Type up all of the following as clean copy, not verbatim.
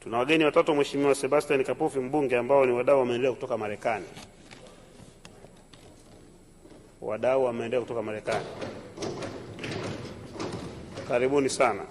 Tuna wageni watatu, Mheshimiwa Sebastian Kapufi mbunge, ambao ni wadau wa maendeleo kutoka Marekani. Wadau wa maendeleo kutoka Marekani, karibuni sana.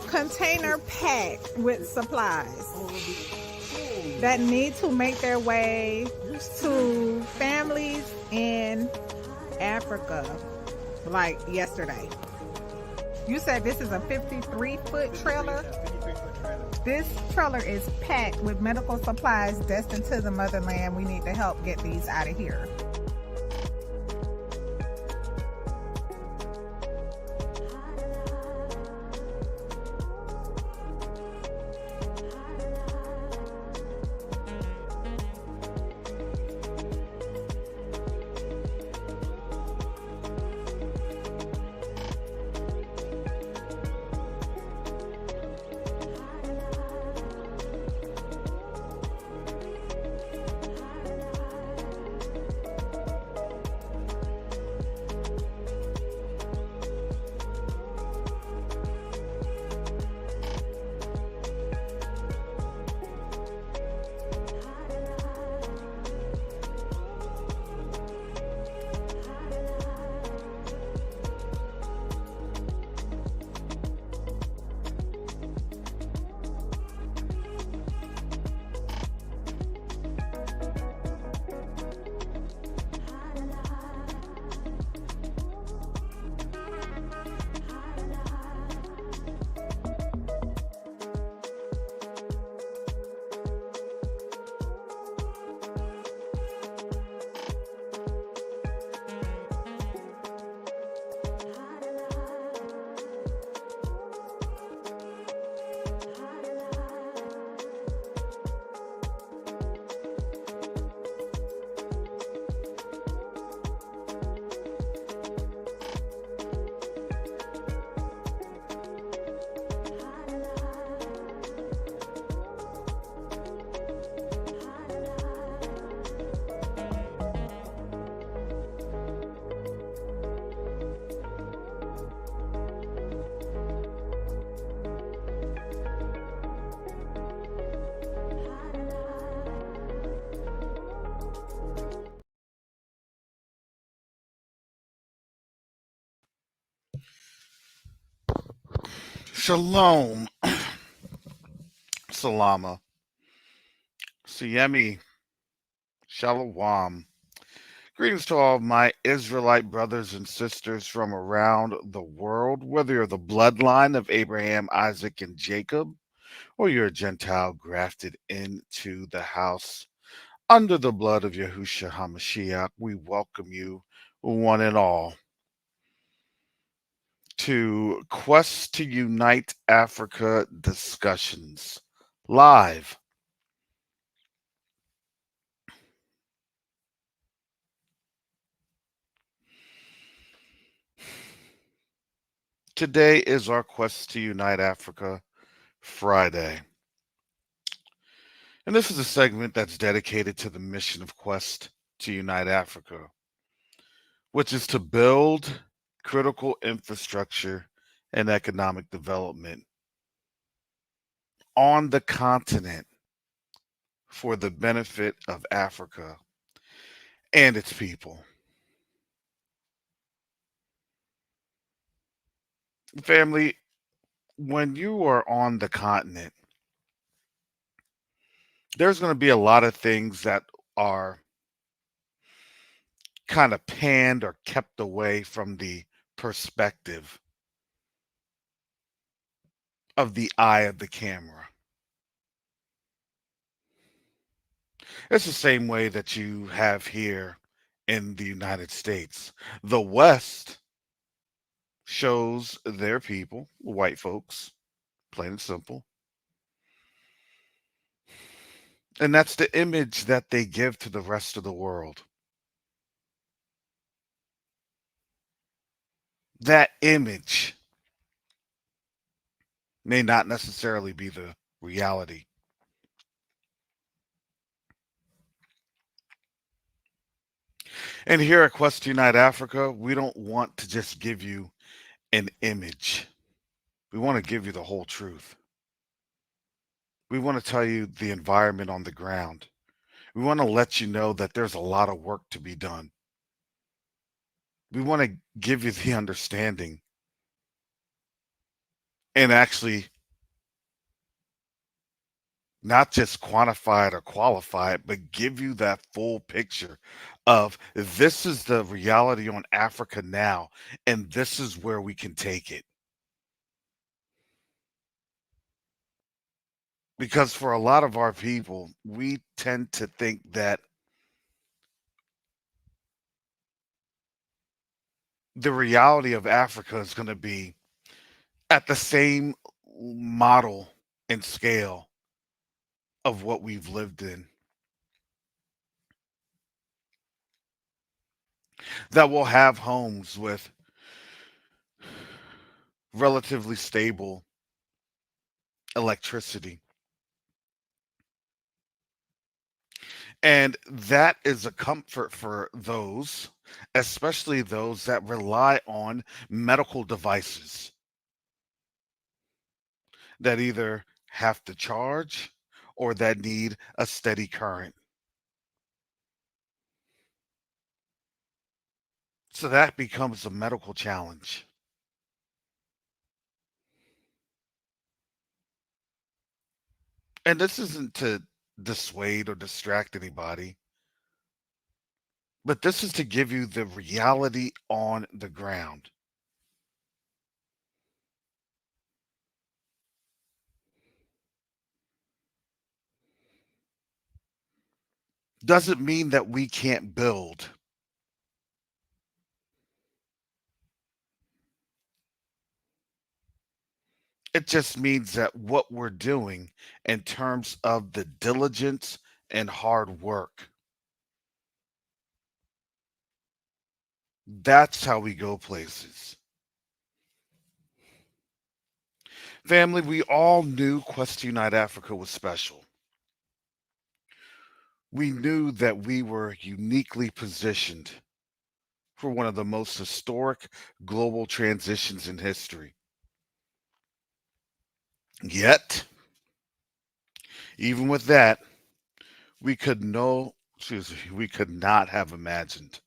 Container packed with supplies that need to make their way to families in Africa, like yesterday. You said this is a 53-foot trailer? This trailer is packed with medical supplies destined to the motherland. We need to help get these out of here. Shalom, Salama, Siyemi, Shalom. Greetings to all my Israelite brothers and sisters from around the world, whether you're the bloodline of Abraham, Isaac, and Jacob, or you're a Gentile grafted into the house under the blood of Yahushua HaMashiach. We welcome you, one and all, to Quest to Unite Africa discussions live. Today is our Quest to Unite Africa Friday. And this is a segment that's dedicated to the mission of Quest to Unite Africa, which is to build critical infrastructure and economic development on the continent for the benefit of Africa and its people. Family, when you are on the continent, there's going to be a lot of things that are kind of panned or kept away from the perspective of the eye of the camera. It's the same way that you have here in the United States. The West shows their people, white folks, plain and simple. And that's the image that they give to the rest of the world. That image may not necessarily be the reality. And here at Quest Unite Africa, we don't want to just give you an image. We want to give you the whole truth. We want to tell you the environment on the ground. We want to let you know that there's a lot of work to be done. We want to give you the understanding and actually not just quantify it or qualify it, but give you that full picture of this is the reality on Africa now, and this is where we can take it. Because for a lot of our people, we tend to think that the reality of Africa is going to be at the same model and scale of what we've lived in. That we'll have homes with relatively stable electricity. And that is a comfort for those, especially those that rely on medical devices that either have to charge or that need a steady current. So that becomes a medical challenge. And this isn't to dissuade or distract anybody, but this is to give you the reality on the ground. Doesn't mean that we can't build. It just means that what we're doing in terms of the diligence and hard work, that's how we go places. Family, we all knew Quest Unite Africa was special. We knew that we were uniquely positioned for one of the most historic global transitions in history. Yet, even with that, we could not have imagined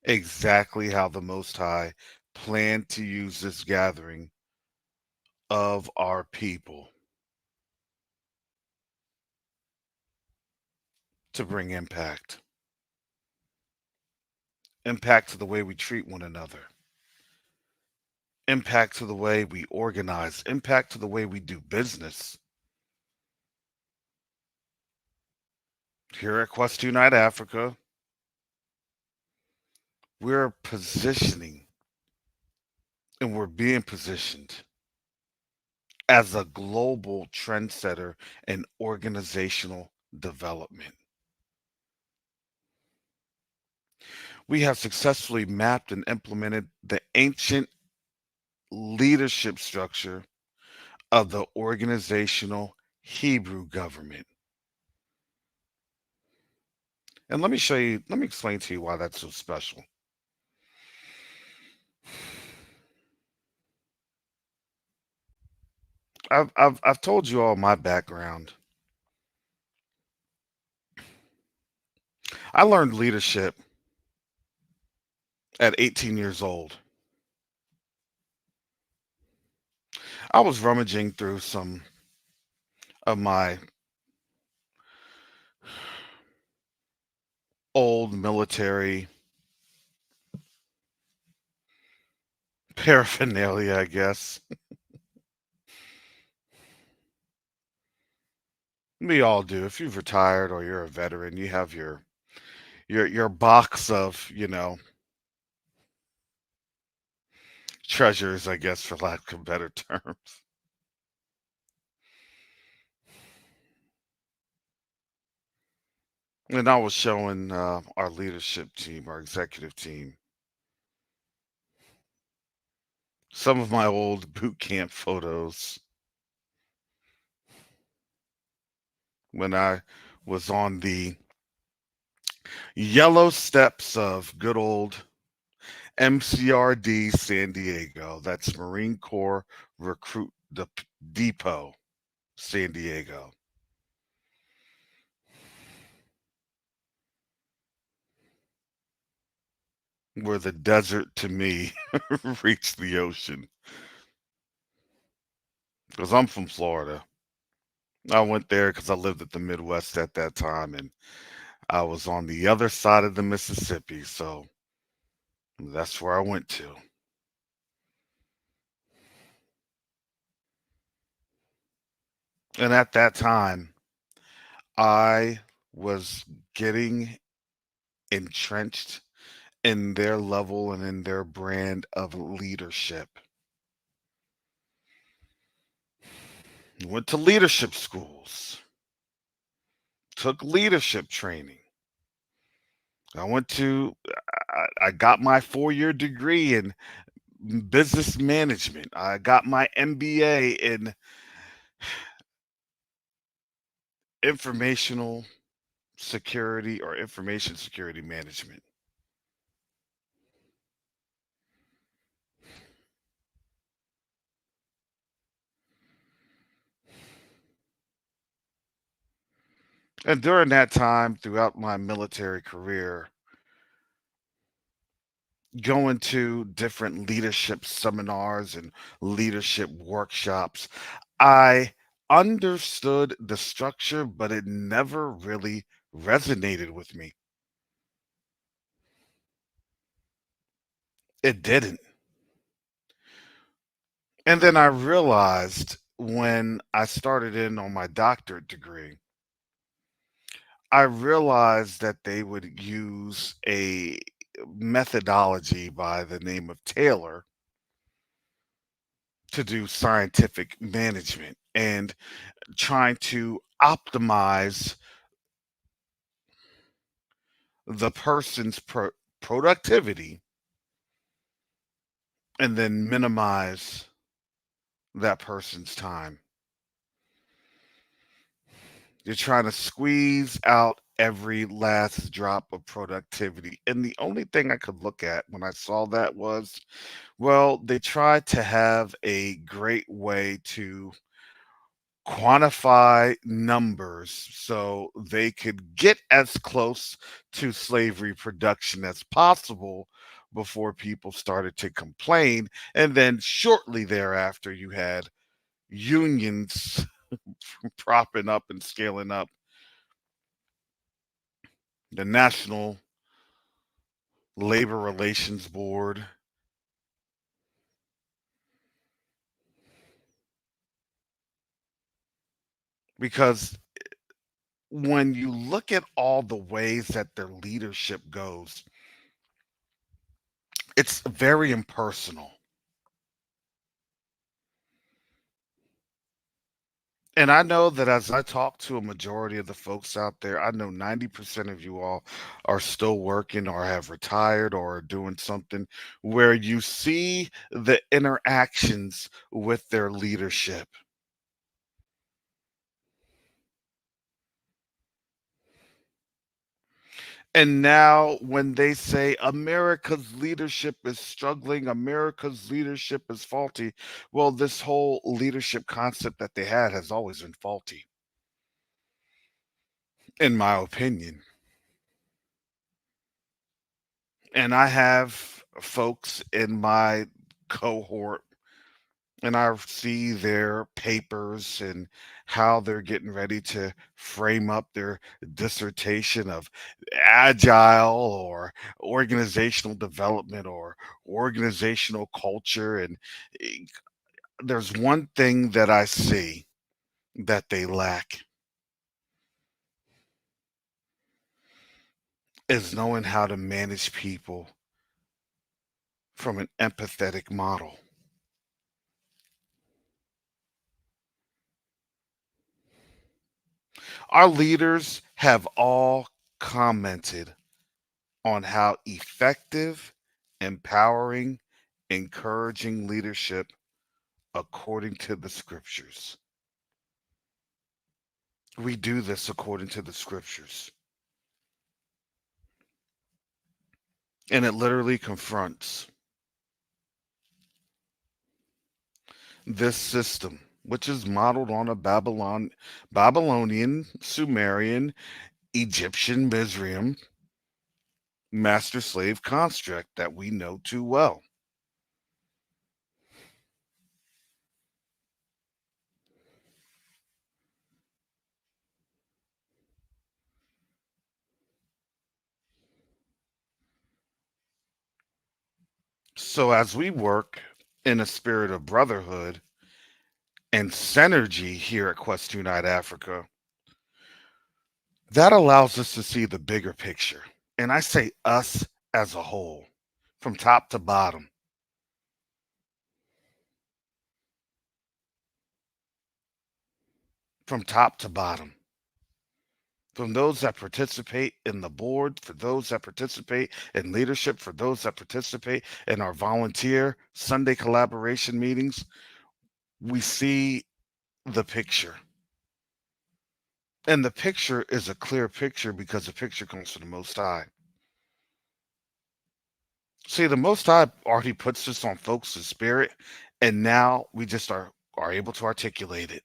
exactly how the Most High planned to use this gathering of our people to bring impact. Impact to the way we treat one another. Impact to the way we organize. Impact to the way we do business. Here at Quest Unite Africa, we're positioning and we're being positioned as a global trendsetter in organizational development. We have successfully mapped and implemented the ancient leadership structure of the organizational Hebrew government. And let me explain to you why that's so special. I've told you all my background. I learned leadership at 18 years old. I was rummaging through some of my old military paraphernalia, I guess. We all do. If you've retired or you're a veteran, you have your box of, treasures, I guess, for lack of better terms. And I was showing our leadership team, our executive team, some of my old boot camp photos when I was on the yellow steps of good old MCRD San Diego. That's Marine Corps Recruit Depot, San Diego, where the desert to me reached the ocean. Because I'm from Florida. I went there because I lived at the Midwest at that time, and I was on the other side of the Mississippi, so that's where I went to. And at that time, I was getting entrenched in their level and in their brand of leadership. Went to leadership schools, took leadership training. I went to, I got my 4-year degree in business management. I got my MBA in informational security or information security management. And during that time, throughout my military career, going to different leadership seminars and leadership workshops, I understood the structure, but it never really resonated with me. It didn't. And then I realized when I started in on my doctorate degree, I realized that they would use a methodology by the name of Taylor to do scientific management and trying to optimize the person's productivity and then minimize that person's time. You're trying to squeeze out every last drop of productivity. And the only thing I could look at when I saw that was, well, they tried to have a great way to quantify numbers so they could get as close to slavery production as possible before people started to complain. And then shortly thereafter, you had unions propping up and scaling up the National Labor Relations Board. Because when you look at all the ways that their leadership goes, it's very impersonal. And I know that as I talk to a majority of the folks out there, I know 90% of you all are still working or have retired or are doing something where you see the interactions with their leadership. And now, when they say America's leadership is struggling, America's leadership is faulty, well, this whole leadership concept that they had has always been faulty, in my opinion. And I have folks in my cohort, and I see their papers and how they're getting ready to frame up their dissertation of agile or organizational development or organizational culture. And eh, there's one thing that I see that they lack is knowing how to manage people from an empathetic model. Our leaders have all commented on how effective, empowering, encouraging leadership according to the scriptures. We do this according to the scriptures. And it literally confronts this system, which is modeled on a Babylonian, Sumerian, Egyptian, Mizraim master slave construct that we know too well. So, as we work in a spirit of brotherhood and synergy here at Quest Unite Africa, that allows us to see the bigger picture. And I say us as a whole, from top to bottom. From top to bottom. From those that participate in the board, for those that participate in leadership, for those that participate in our volunteer Sunday collaboration meetings, we see the picture. And the picture is a clear picture because the picture comes from the Most High. See, the Most High already puts this on folks' spirit, and now we just are able to articulate it.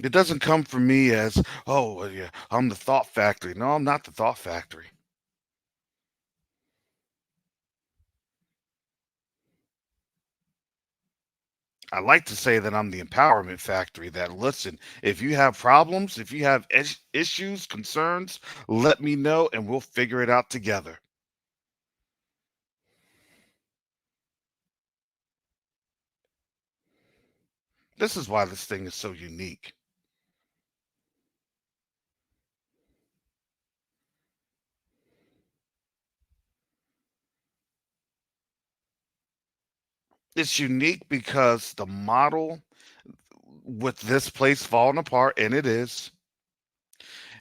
It doesn't come from me as, oh, well, yeah, I'm the thought factory. No, I'm not the thought factory. I like to say that I'm the empowerment factory. That, listen, if you have problems, if you have issues, concerns, let me know and we'll figure it out together. This is why this thing is so unique. It's unique because the model with this place falling apart, and it is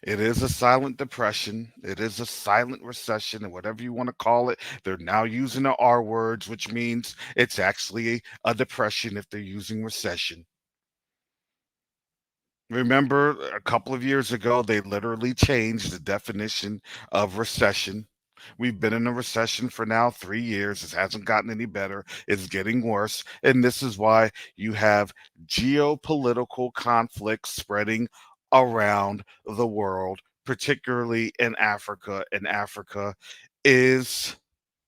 a silent depression, it is a silent recession, and whatever you want to call it. They're now using the R words, which means it's actually a depression if they're using recession. Remember, a couple of years ago, they literally changed the definition of recession. We've been in a recession for now 3 years. It hasn't gotten any better. It's getting worse. And this is why you have geopolitical conflicts spreading around the world, particularly in Africa. And Africa is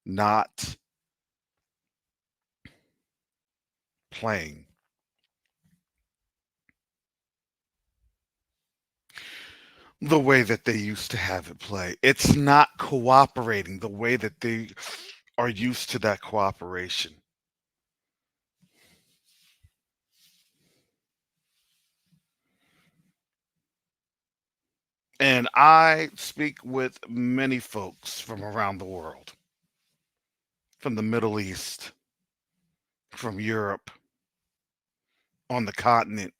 not playing the way that they used to have it play. It's not cooperating the way that they are used to that cooperation. And I speak with many folks from around the world, from the Middle East, from Europe, on the continent.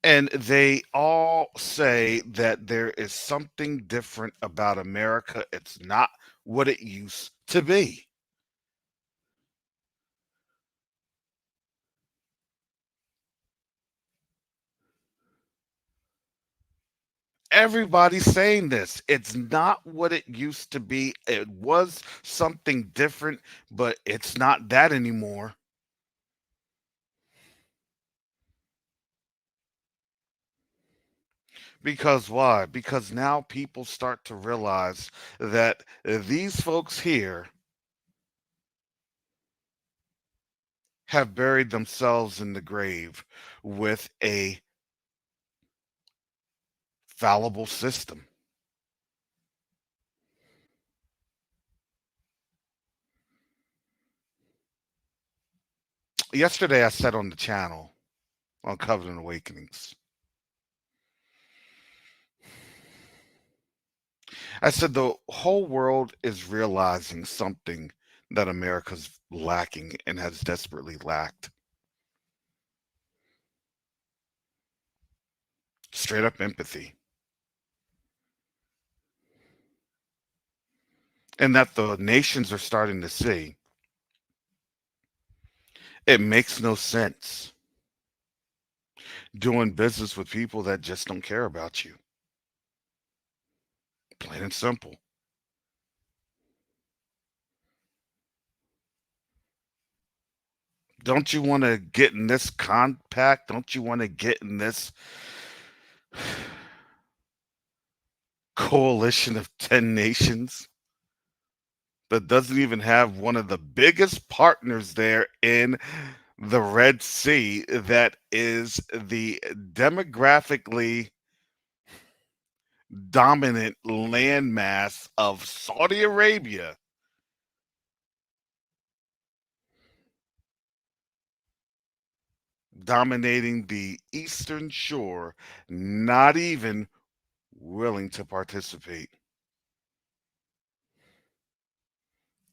And they all say that there is something different about America. It's not what it used to be. Everybody's saying this. It's not what it used to be. It was something different, but it's not that anymore. Because why? Because now people start to realize that these folks here have buried themselves in the grave with a fallible system. Yesterday, I said on the channel on Covenant Awakenings, I said the whole world is realizing something that America's lacking and has desperately lacked. Straight up empathy. And that the nations are starting to see it makes no sense doing business with people that just don't care about you. Plain and simple. Don't you want to get in this compact? Don't you want to get in this coalition of 10 nations that doesn't even have one of the biggest partners there in the Red Sea, that is the demographically dominant landmass of Saudi Arabia? Dominating the eastern shore, not even willing to participate.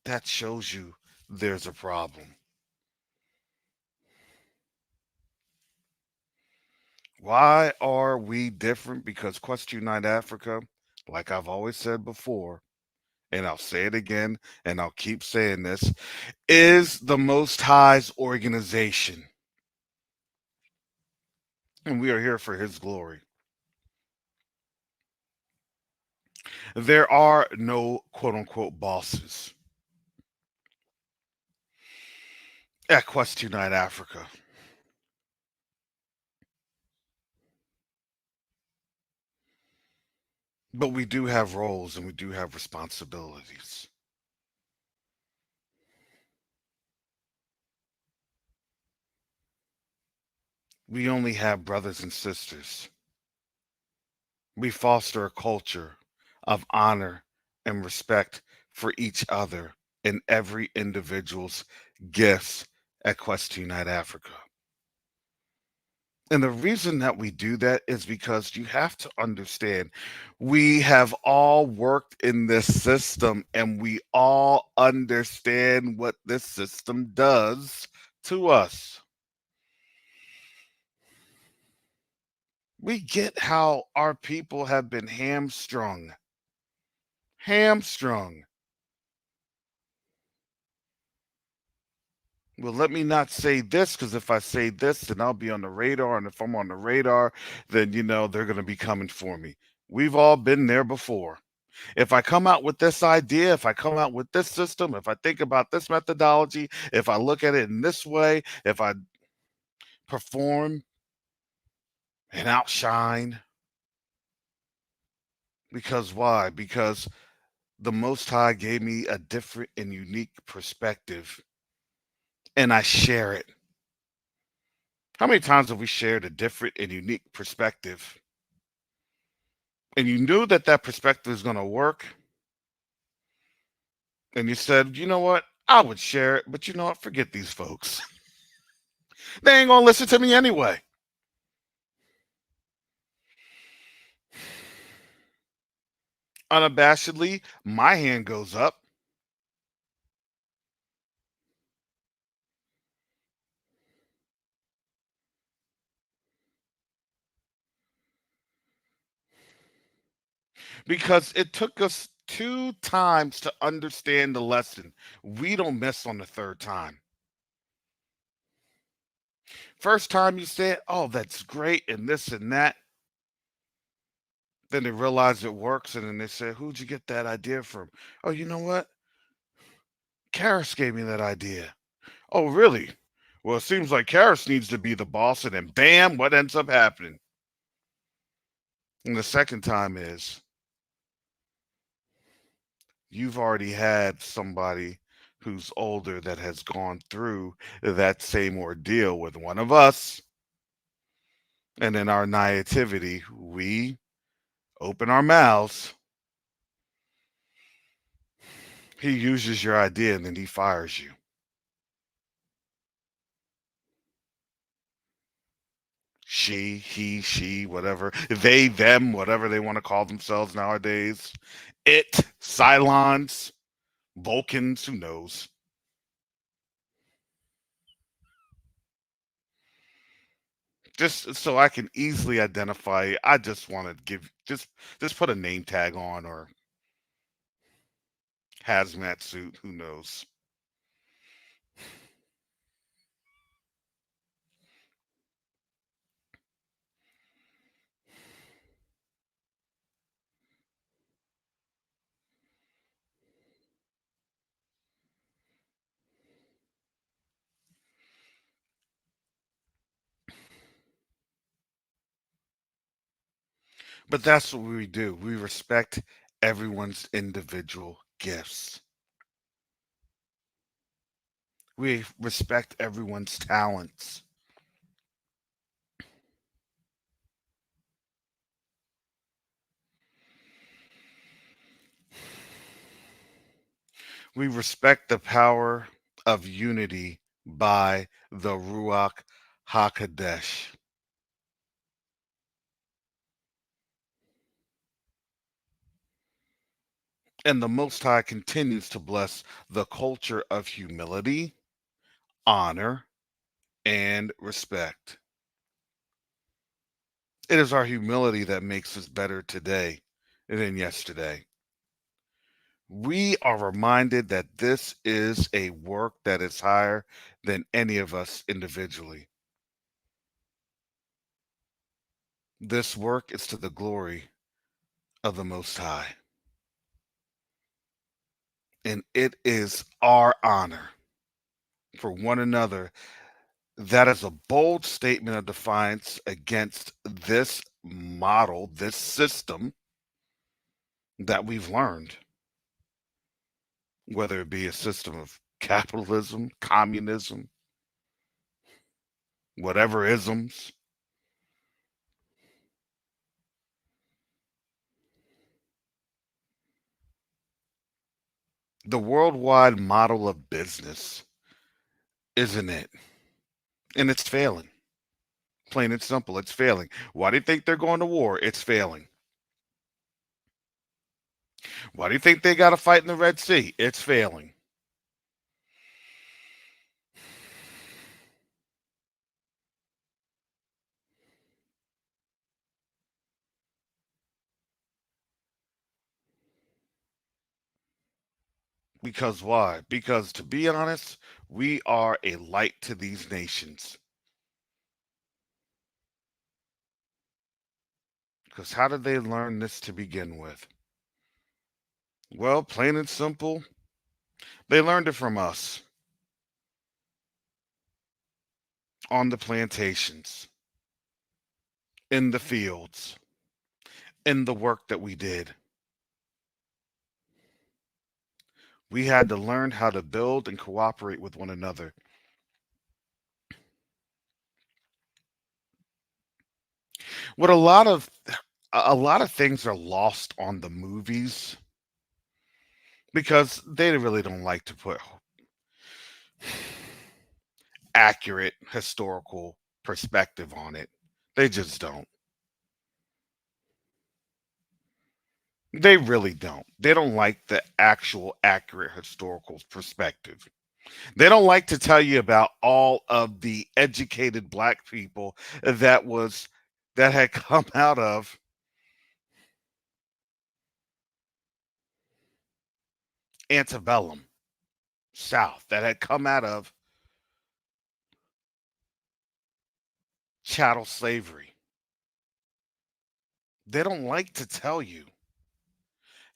That shows you there's a problem. Why are we different? Because Q2UA Africa, like I've always said before, and I'll say it again, and I'll keep saying this, is the Most High's organization. And we are here for his glory. There are no quote unquote bosses at Q2UA Africa. But we do have roles and we do have responsibilities. We only have brothers and sisters. We foster a culture of honor and respect for each other and every individual's gifts at Q2UA Africa. And the reason that we do that is because you have to understand, we have all worked in this system and we all understand what this system does to us. We get how our people have been hamstrung. Hamstrung. Well, let me not say this, because if I say this, then I'll be on the radar. And if I'm on the radar, then, they're going to be coming for me. We've all been there before. If I come out with this idea, if I come out with this system, if I think about this methodology, if I look at it in this way, if I perform and outshine. Because why? Because the Most High gave me a different and unique perspective, and I share it. How many times have we shared a different and unique perspective? And you knew that that perspective is going to work. And you said, you know what? I would share it, but you know what? Forget these folks. They ain't going to listen to me anyway. Unabashedly, my hand goes up. Because it took us 2 times to understand the lesson. We don't miss on the 3rd time. First time you say, oh, that's great, and this and that. Then they realize it works, and then they say, who'd you get that idea from? Oh, you know what? Karis gave me that idea. Oh, really? Well, it seems like Karis needs to be the boss, and then bam, what ends up happening? And the second time is, you've already had somebody who's older that has gone through that same ordeal with one of us. And in our naivety, we open our mouths. He uses your idea and then he fires you. She, he, she, whatever. They, them, whatever they want to call themselves nowadays. It, Cylons, Vulcans, who knows? Just so I can easily identify, I just want to give just put a name tag on or hazmat suit, who knows? But that's what we do. We respect everyone's individual gifts. We respect everyone's talents. We respect the power of unity by the Ruach HaKodesh. And the Most High continues to bless the culture of humility, honor, and respect. It is our humility that makes us better today than yesterday. We are reminded that this is a work that is higher than any of us individually. This work is to the glory of the Most High. And it is our honor for one another. That is a bold statement of defiance against this model, this system that we've learned, whether it be a system of capitalism, communism, whatever isms. The worldwide model of business, isn't it? And it's failing. Plain and simple, it's failing. Why do you think they're going to war? It's failing. Why do you think they got to fight in the Red Sea? It's failing. Because why? Because to be honest, we are a light to these nations. Because how did they learn this to begin with? Well, plain and simple, they learned it from us on the plantations, in the fields, in the work that we did. We had to learn how to build and cooperate with one another. What a lot of things are lost on the movies because they really don't like to put accurate historical perspective on it. They just don't. They really don't. They don't like the actual accurate historical perspective. They don't like to tell you about all of the educated black people that had come out of antebellum South, that had come out of chattel slavery. They don't like to tell you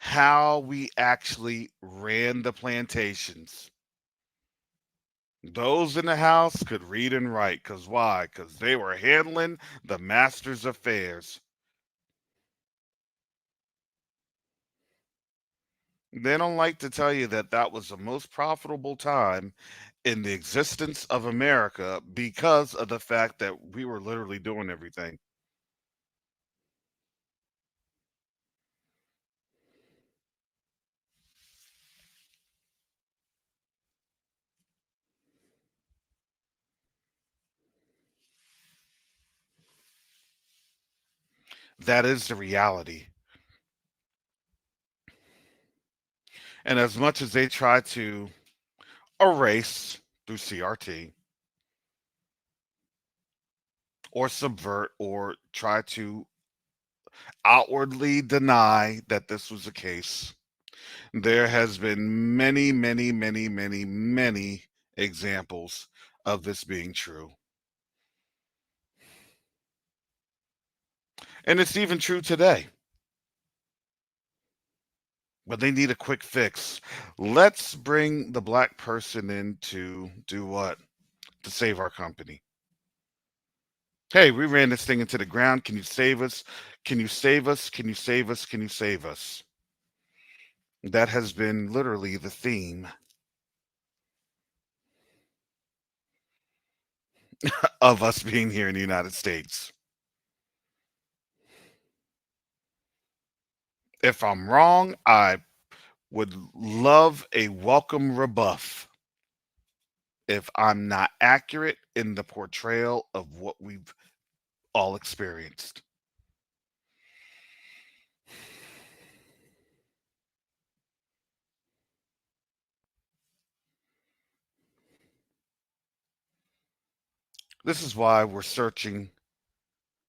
how we actually ran the plantations. Those in the house could read and write. Because why? Because they were handling the master's affairs. They don't like to tell you that that was the most profitable time in the existence of America because of the fact that we were literally doing everything. That is the reality. And as much as they try to erase through CRT or subvert or try to outwardly deny that this was the case, there has been many, many, many, many, many examples of this being true. And it's even true today. But they need a quick fix. Let's bring the black person in to do what? To save our company. Hey, we ran this thing into the ground. Can you save us? Can you save us? Can you save us? Can you save us? That has been literally the theme of us being here in the United States. If I'm wrong, I would love a welcome rebuff if I'm not accurate in the portrayal of what we've all experienced. This is why we're searching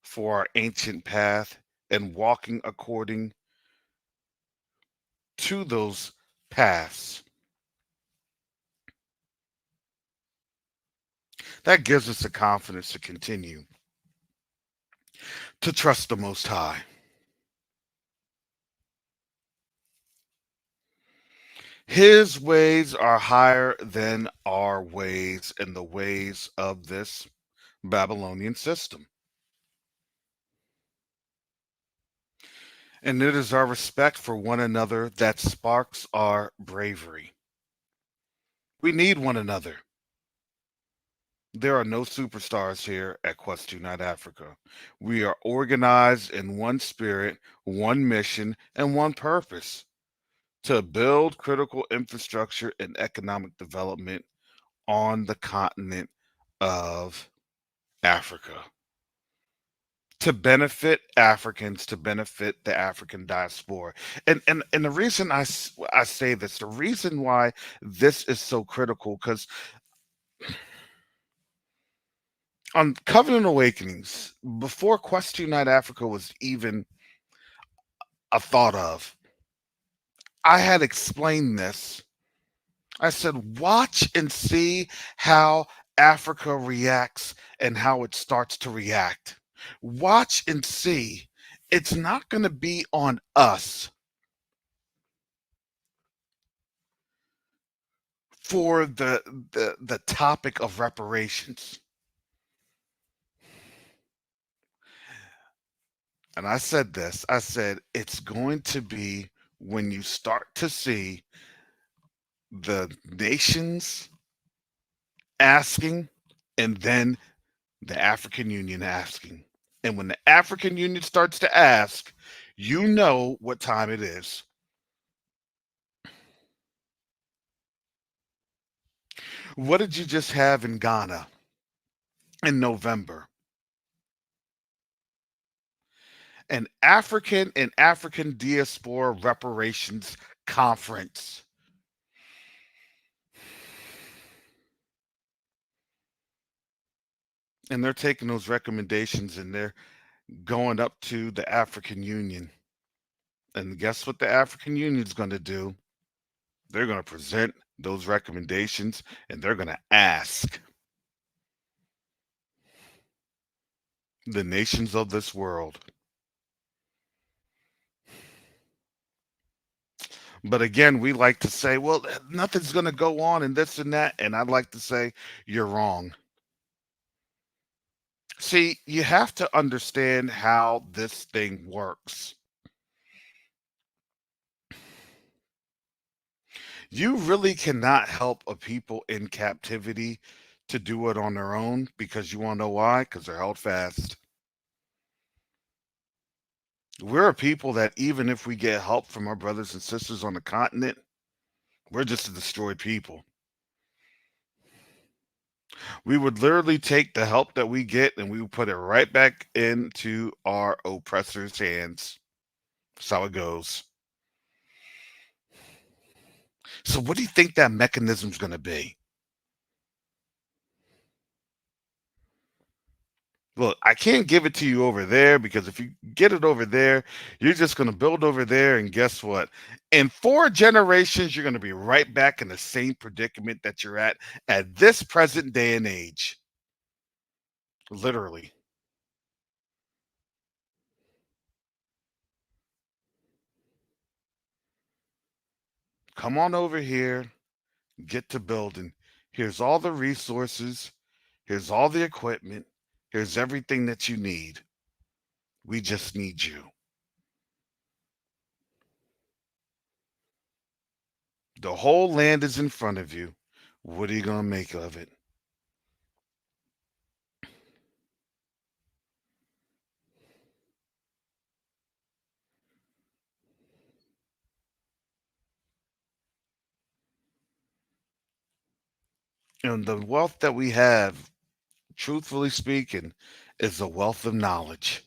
for our ancient path and walking according to those paths. That gives us the confidence to continue to trust the Most High. His ways are higher than our ways and the ways of this Babylonian system. And it is our respect for one another that sparks our bravery. We need one another. There are no superstars here at Quest to Night Africa. We are organized in one spirit, one mission, and one purpose to build critical infrastructure and economic development on the continent of Africa. To benefit Africans, to benefit the African diaspora. And the reason I say this, the reason why this is so critical, because on Covenant Awakenings, before Quest to Unite Africa was even a thought of, I had explained this. I said, watch and see how Africa reacts and how it starts to react. Watch and see. It's not going to be on us for the topic of reparations. And I said this, I said, it's going to be when you start to see the nations asking and then the African Union asking. And when the African Union starts to ask, you know what time it is. What did you just have in Ghana in November? An African and African Diaspora Reparations Conference. And they're taking those recommendations and they're going up to the African Union. And guess what the African Union is going to do? They're going to present those recommendations and they're going to ask the nations of this world. But again, we like to say, well, nothing's going to go on and this and that. And I'd like to say, you're wrong. See, you have to understand how this thing works. You really cannot help a people in captivity to do it on their own, because you want to know why? Because they're held fast. We're a people that, even if we get help from our brothers and sisters on the continent, we're just a destroyed people. We would literally take the help that we get and we would put it right back into our oppressors' hands. That's how it goes. So, what do you think that mechanism's going to be? Look, I can't give it to you over there, because if you get it over there, you're just going to build over there. And guess what? In 4 generations, you're going to be right back in the same predicament that you're at this present day and age. Literally. Come on over here, get to building. Here's all the resources. Here's all the equipment. Here's everything that you need. We just need you. The whole land is in front of you. What are you going to make of it? And the wealth that we have, truthfully speaking, is a wealth of knowledge.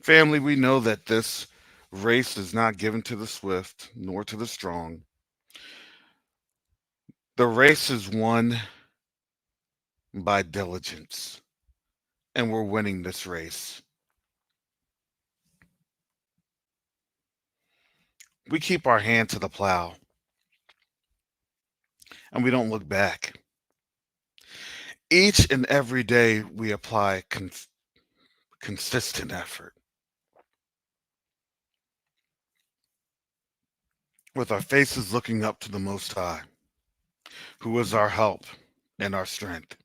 Family, we know that this race is not given to the swift nor to the strong. The race is won by diligence, and we're winning this race. We keep our hand to the plow and we don't look back. Each and every day we apply consistent effort with our faces looking up to the Most High, who is our help and our strength.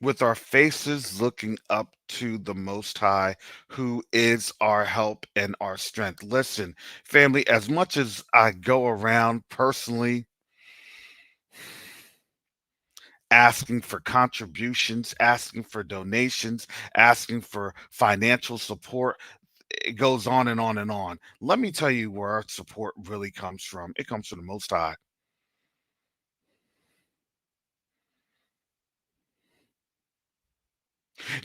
With our faces looking up to the Most High, who is our help and our strength. Listen, family, as much as I go around personally asking for contributions, asking for donations, asking for financial support, it goes on and on and on. Let me tell you where our support really comes from. It comes from the Most High.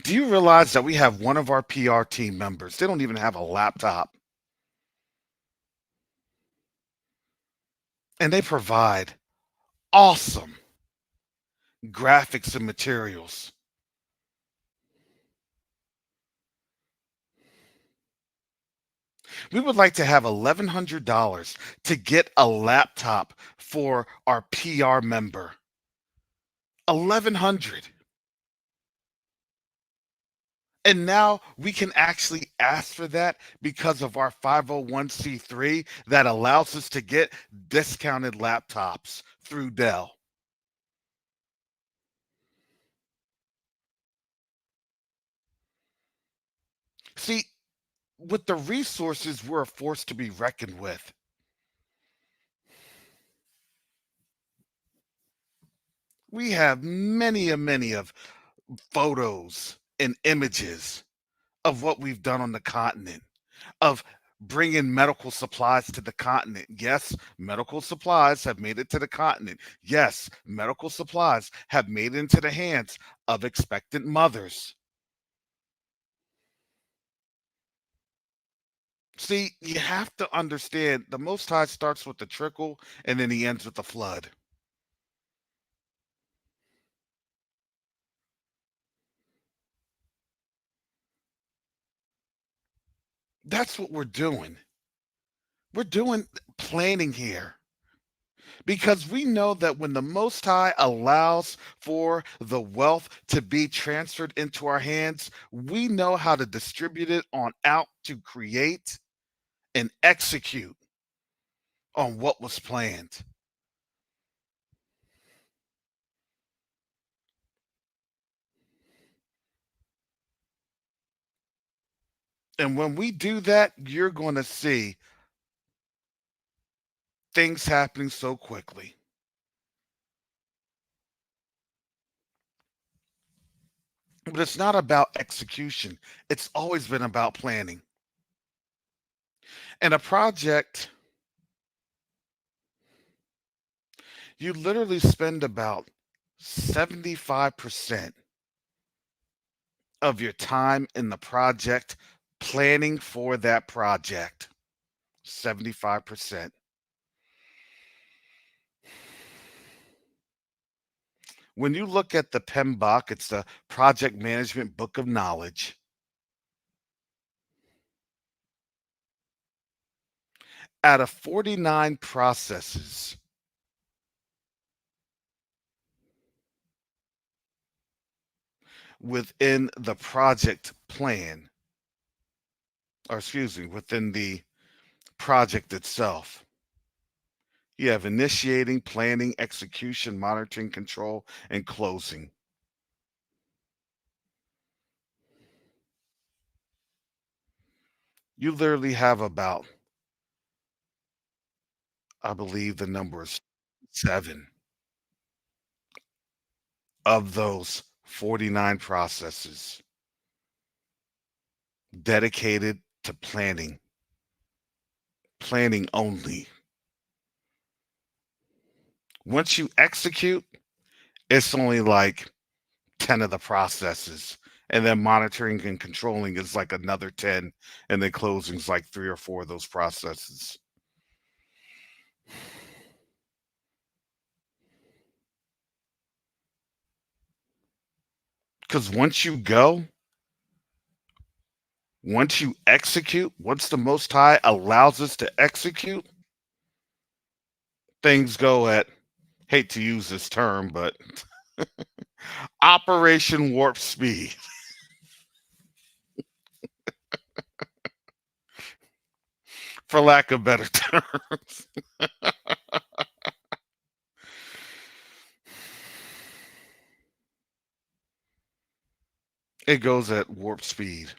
Do you realize that we have one of our PR team members? They don't even have a laptop. And they provide awesome graphics and materials. We would like to have $1,100 to get a laptop for our PR member. 1,100. And now we can actually ask for that because of our 501c3 that allows us to get discounted laptops through Dell. See, with the resources, we're a force to be reckoned with. We have many of photos and images of what we've done on the continent, of bringing medical supplies to the continent. Yes, medical supplies have made it to the continent. Yes, medical supplies have made it into the hands of expectant mothers. See, you have to understand the Most High starts with the trickle and then he ends with the flood. That's what we're doing. We're doing planning here because we know that when the Most High allows for the wealth to be transferred into our hands, we know how to distribute it on out to create and execute on what was planned. And when we do that, you're going to see things happening so quickly. But it's not about execution. It's always been about planning. And a project, you literally spend about 75% of your time in the project planning for that project. 75%. When you look at the PMBOK, it's the Project Management Book of Knowledge. Out of 49 processes, within the project plan, or excuse me, within the project itself, you have initiating, planning, execution, monitoring, control, and closing. You literally have about, I believe the number is 7 of those 49 processes dedicated to planning, planning only. Once you execute, it's only like 10 of the processes. And then monitoring and controlling is like another 10. And then closing is like 3 or 4 of those processes. Because once you go, once you execute, once the Most High allows us to execute, things go at, hate to use this term, but Operation Warp Speed, for lack of better terms. It goes at warp speed.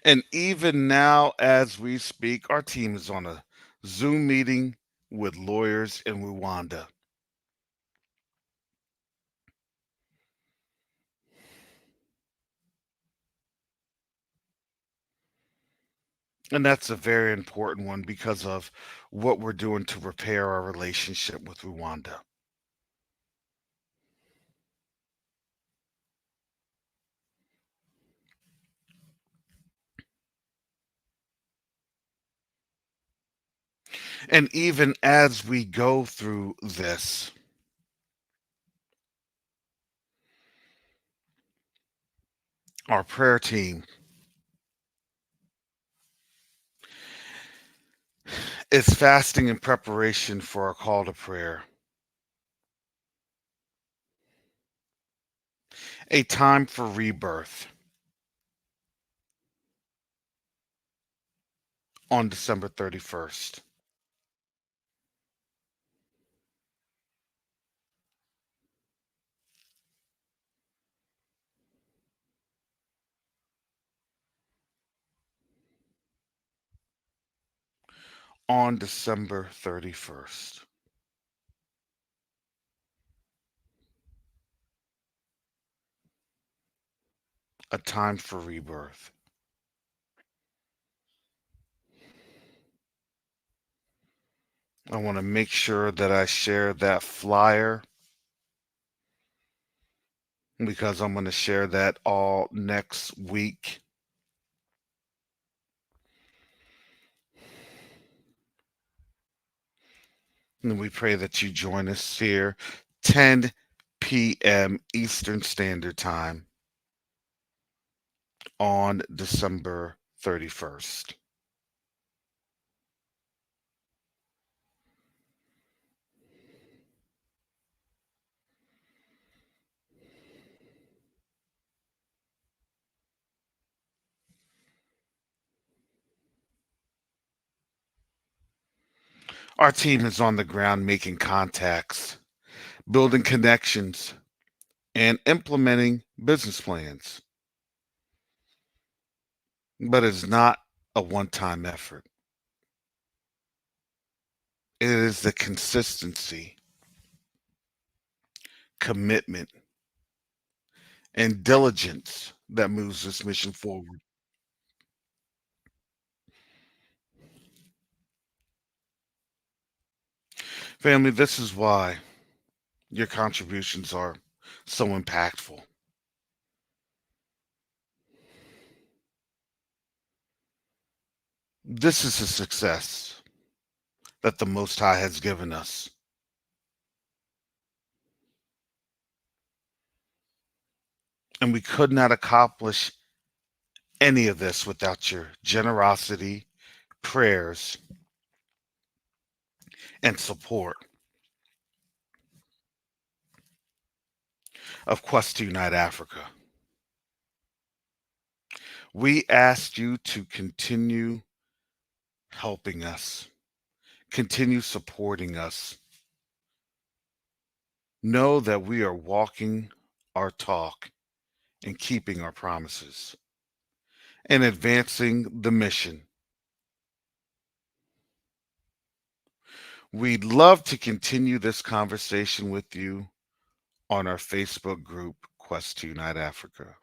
And even now, as we speak, our team is on a Zoom meeting with lawyers in Rwanda. And that's a very important one because of what we're doing to repair our relationship with Rwanda. And even as we go through this, our prayer team is fasting in preparation for our call to prayer. A time for rebirth on December 31st. On December 31st. A time for rebirth. I want to make sure that I share that flyer because I'm going to share that all next week. And we pray that you join us here 10 p.m. Eastern Standard Time on December 31st. Our team is on the ground making contacts, building connections, and implementing business plans. But it's not a one-time effort. It is the consistency, commitment, and diligence that moves this mission forward. Family, this is why your contributions are so impactful. This is a success that the Most High has given us. And we could not accomplish any of this without your generosity, prayers, and support of Quest to Unite Africa. We ask you to continue helping us, continue supporting us. Know that we are walking our talk and keeping our promises and advancing the mission. We'd love to continue this conversation with you on our Facebook group, Quest to Unite Africa.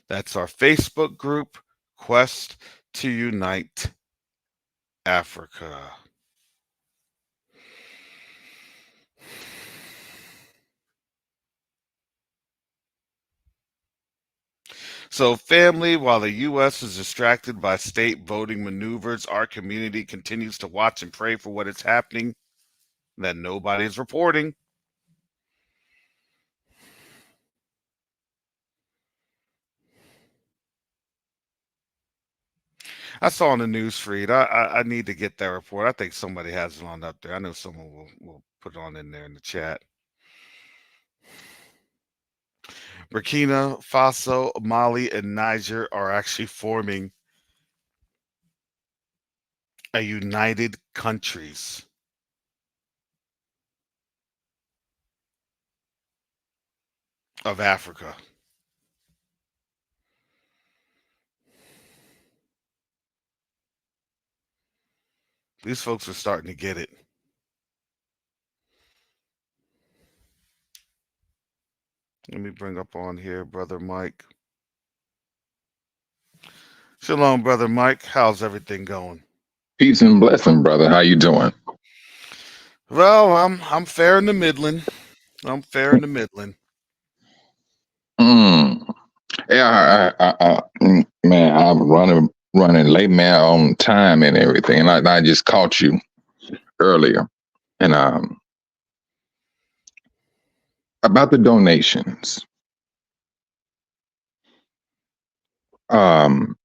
That's our Facebook group, Quest to Unite Africa. So, family, while the U.S. is distracted by state voting maneuvers, our community continues to watch and pray for what is happening that nobody is reporting. I saw on the news feed. I need to get that report. I think somebody has it on up there. I know someone will put it on in there in the chat. Burkina Faso, Mali, and Niger are actually forming a United Countries. Of Africa. These folks are starting to get it. Let me bring up on here Brother Mike. Shalom, Brother Mike. How's everything going? Peace and blessing, brother. How you doing? Well, I'm fair in the middling. I'm fair in the middling. Yeah, man, I'm running late, man, on time and everything. And I just caught you earlier, and about the donations. And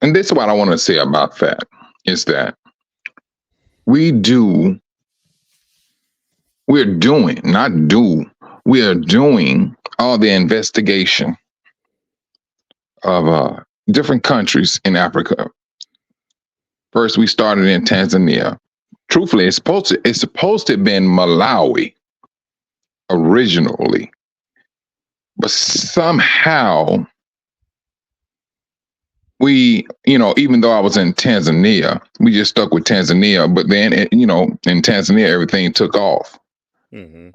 this is what I want to say about that is that we are doing all the investigation of different countries in Africa. First, we started in Tanzania. Truthfully, it's supposed to have been Malawi originally, but somehow we, even though I was in Tanzania, we just stuck with Tanzania. But then, in Tanzania, everything took off. Mm-hmm.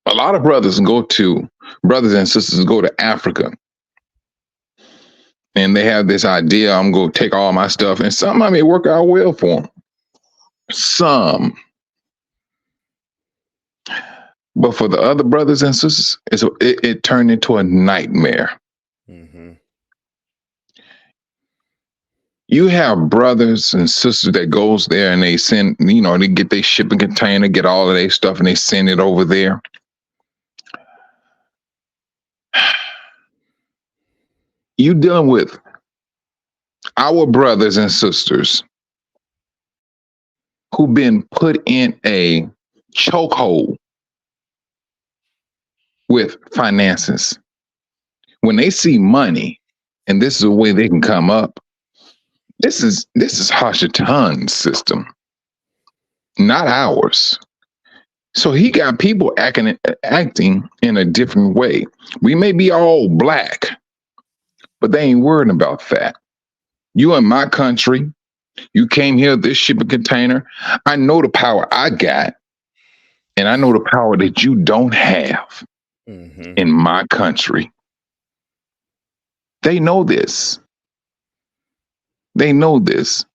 A lot of brothers and sisters go to Africa, and they have this idea, I'm going to take all my stuff, and some of it work out well for them. Some. But for the other brothers and sisters, it turned into a nightmare. Mm-hmm. You have brothers and sisters that goes there and they send, they get their shipping container, get all of their stuff, and they send it over there. You dealing with our brothers and sisters who've been put in a chokehold with finances. When they see money, and this is a way they can come up, This is Hashatan's system, not ours. So he got people acting in a different way. We may be all black, but they ain't worrying about that. You in my country, you came here, this shipping container. I know the power I got, and I know the power that you don't have in my country. They know this. They know this.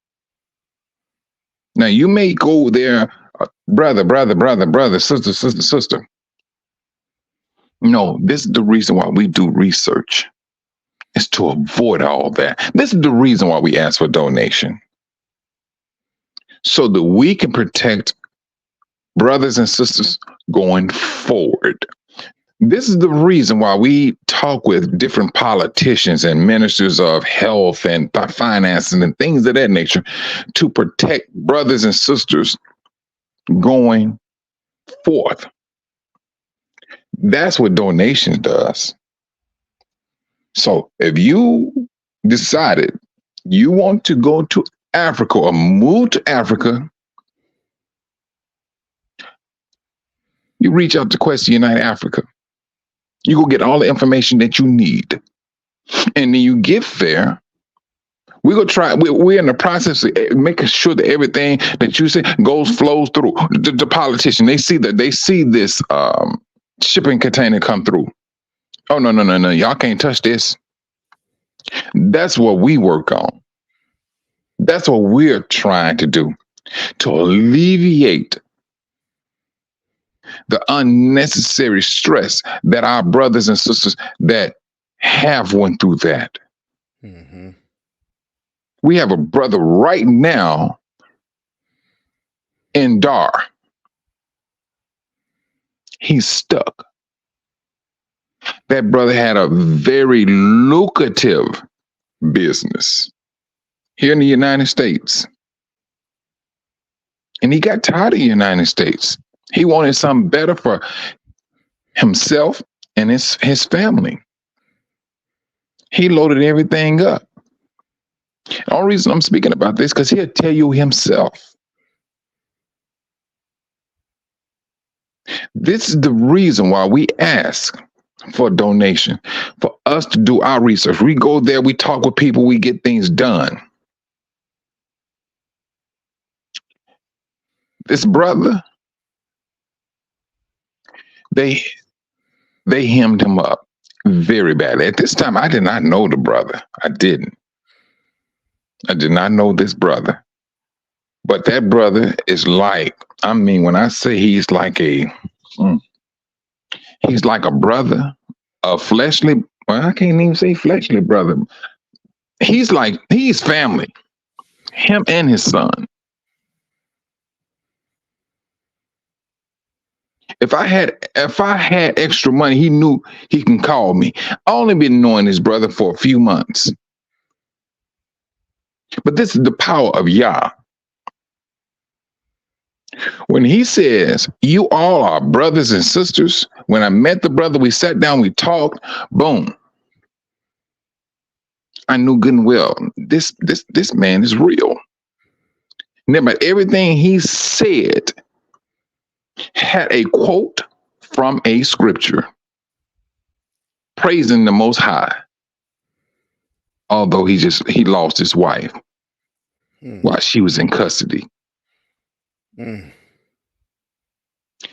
Now, you may go there, brother, sister. No, this is the reason why we do research. It's to avoid all that. This is the reason why we ask for donation. So that we can protect brothers and sisters going forward. This is the reason why we talk with different politicians and ministers of health and finances and things of that nature to protect brothers and sisters going forth. That's what donations does. So if you decided you want to go to Africa or move to Africa, you reach out to Quest Unite Africa. You go get all the information that you need. And then you get there. We're going to try, we're in the process of making sure that everything that you say flows through. The politician, they see this shipping container come through. Oh, no. Y'all can't touch this. That's what we work on. That's what we're trying to do, to alleviate the unnecessary stress that our brothers and sisters that have went through that. We have a brother right now in Dar. He's stuck. That brother had a very lucrative business here in the United States. And he got tired of the United States. He wanted something better for himself and his family. He loaded everything up. The only reason I'm speaking about this because he'll tell you himself. This is the reason why we ask for a donation, for us to do our research. We go there, we talk with people, we get things done. This brother, they hemmed him up very badly. At this time, I did not know the brother. I did not know this brother. But that brother is like, when I say he's like a brother, a fleshly, well, I can't even say fleshly brother. He's family, him and his son. If I had extra money, he knew he can call me. I only been knowing his brother for a few months. But this is the power of Yah. When he says, you all are brothers and sisters, when I met the brother, we sat down, we talked, boom. I knew good and well, this man is real. Never everything he said had a quote from a scripture praising the Most High, although he lost his wife while she was in custody.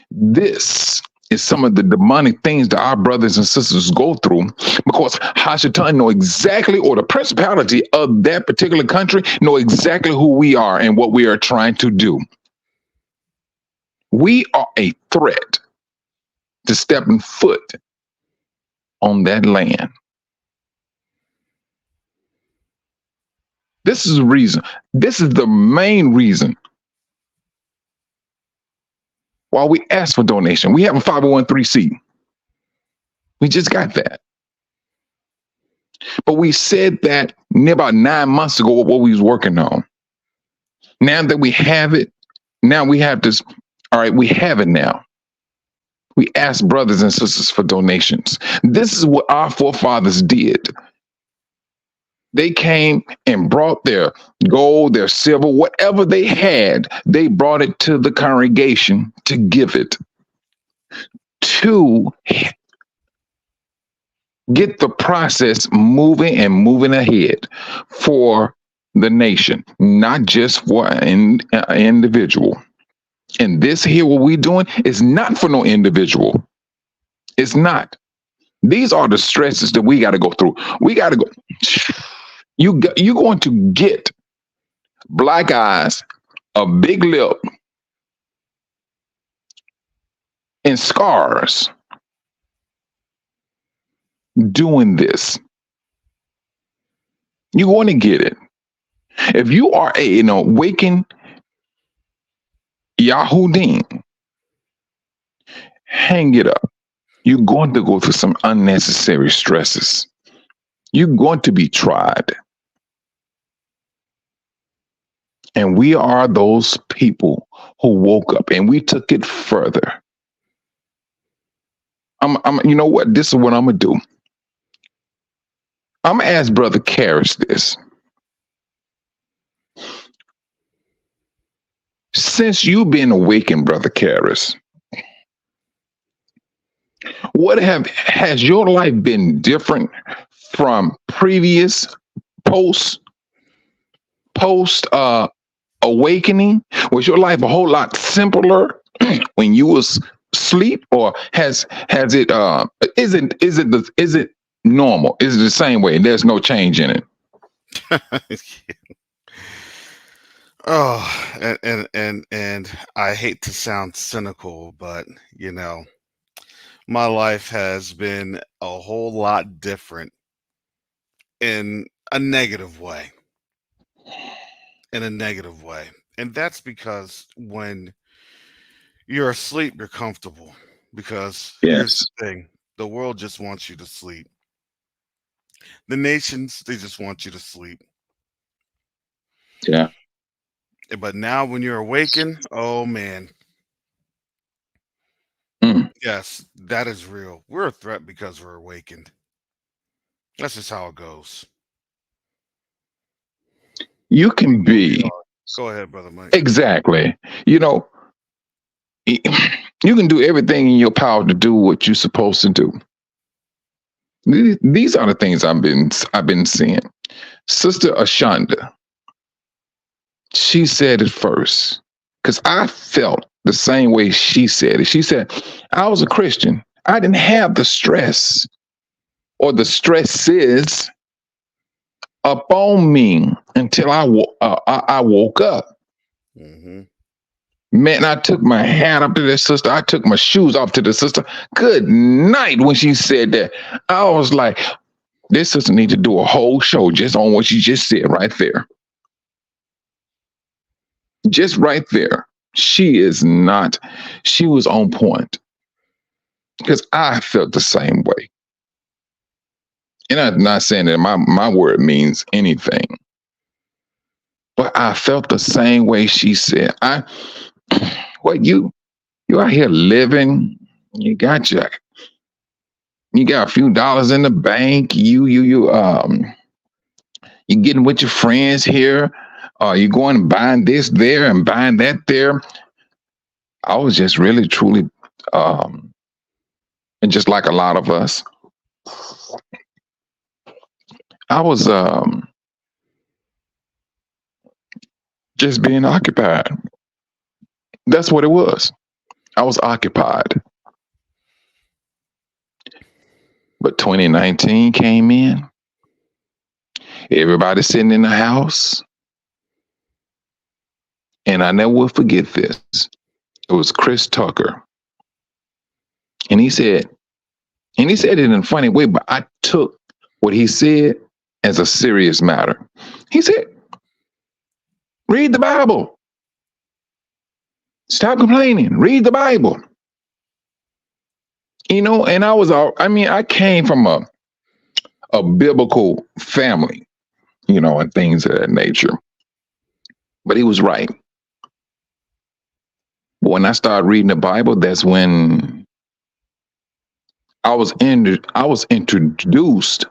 This is some of the demonic things that our brothers and sisters go through because Hashatan know exactly, or the principality of that particular country know exactly who we are and what we are trying to do. We are a threat to stepping foot on that land. This is the reason. This is the main reason why we ask for donation. We have a 501(c)(3). We just got that. But we said that about 9 months ago what we was working on. Now that we have it, now we have this. All right, we have it now. We ask brothers and sisters for donations. This is what our forefathers did. They came and brought their gold, their silver, whatever they had, they brought it to the congregation to give it, to get the process moving and moving ahead for the nation, not just for an individual. And this here, what we're doing is not for no individual. It's not. These are the stresses that we got to go through. We got to go. You're going to get black eyes, a big lip, and scars doing this. You're going to get it. If you are a waking Yahudim, hang it up. You're going to go through some unnecessary stresses. You're going to be tried. And we are those people who woke up and we took it further. You know what? This is what I'm going to do. I'm going to ask Brother Karras this. Since you've been awakened, Brother Karras, what has your life been different from previous post awakening? Was your life a whole lot simpler when you was asleep, or is it normal? Is it the same way and there's no change in it? Oh, and I hate to sound cynical, but my life has been a whole lot different in a negative way. And that's because when you're asleep, you're comfortable. Because here's the thing, the world just wants you to sleep. The nations, they just want you to sleep. Yeah. But now when you're awakened, oh man. Yes, that is real. We're a threat because we're awakened. That's just how it goes. You can be. Go ahead, Brother Mike. Exactly. You can do everything in your power to do what you're supposed to do. These are the things I've been seeing. Sister Ashonda, she said it first, because I felt the same way she said it. She said, I was a Christian. I didn't have the stress or the stresses upon me until I woke up. Mm-hmm. Man, I took my hat up to this sister. I took my shoes off to the sister. Good night. When she said that, I was like, this sister needs to do a whole show just on what she just said right there. Just right there. She was on point. Because I felt the same way. And I'm not saying that my word means anything. But I felt the same way she said. You out here living, you got a few dollars in the bank, you getting with your friends here, you going and buying this there and buying that there. I was just really truly and just like a lot of us, I was just being occupied. That's what it was. I was occupied. But 2019 came in. Everybody sitting in the house. And I never will forget this. It was Chris Tucker. And he said it in a funny way, but I took what he said as a serious matter. He said, read the Bible. Stop complaining. Read the Bible. And I came from a biblical family, and things of that nature. But he was right. But when I started reading the Bible, that's when I was introduced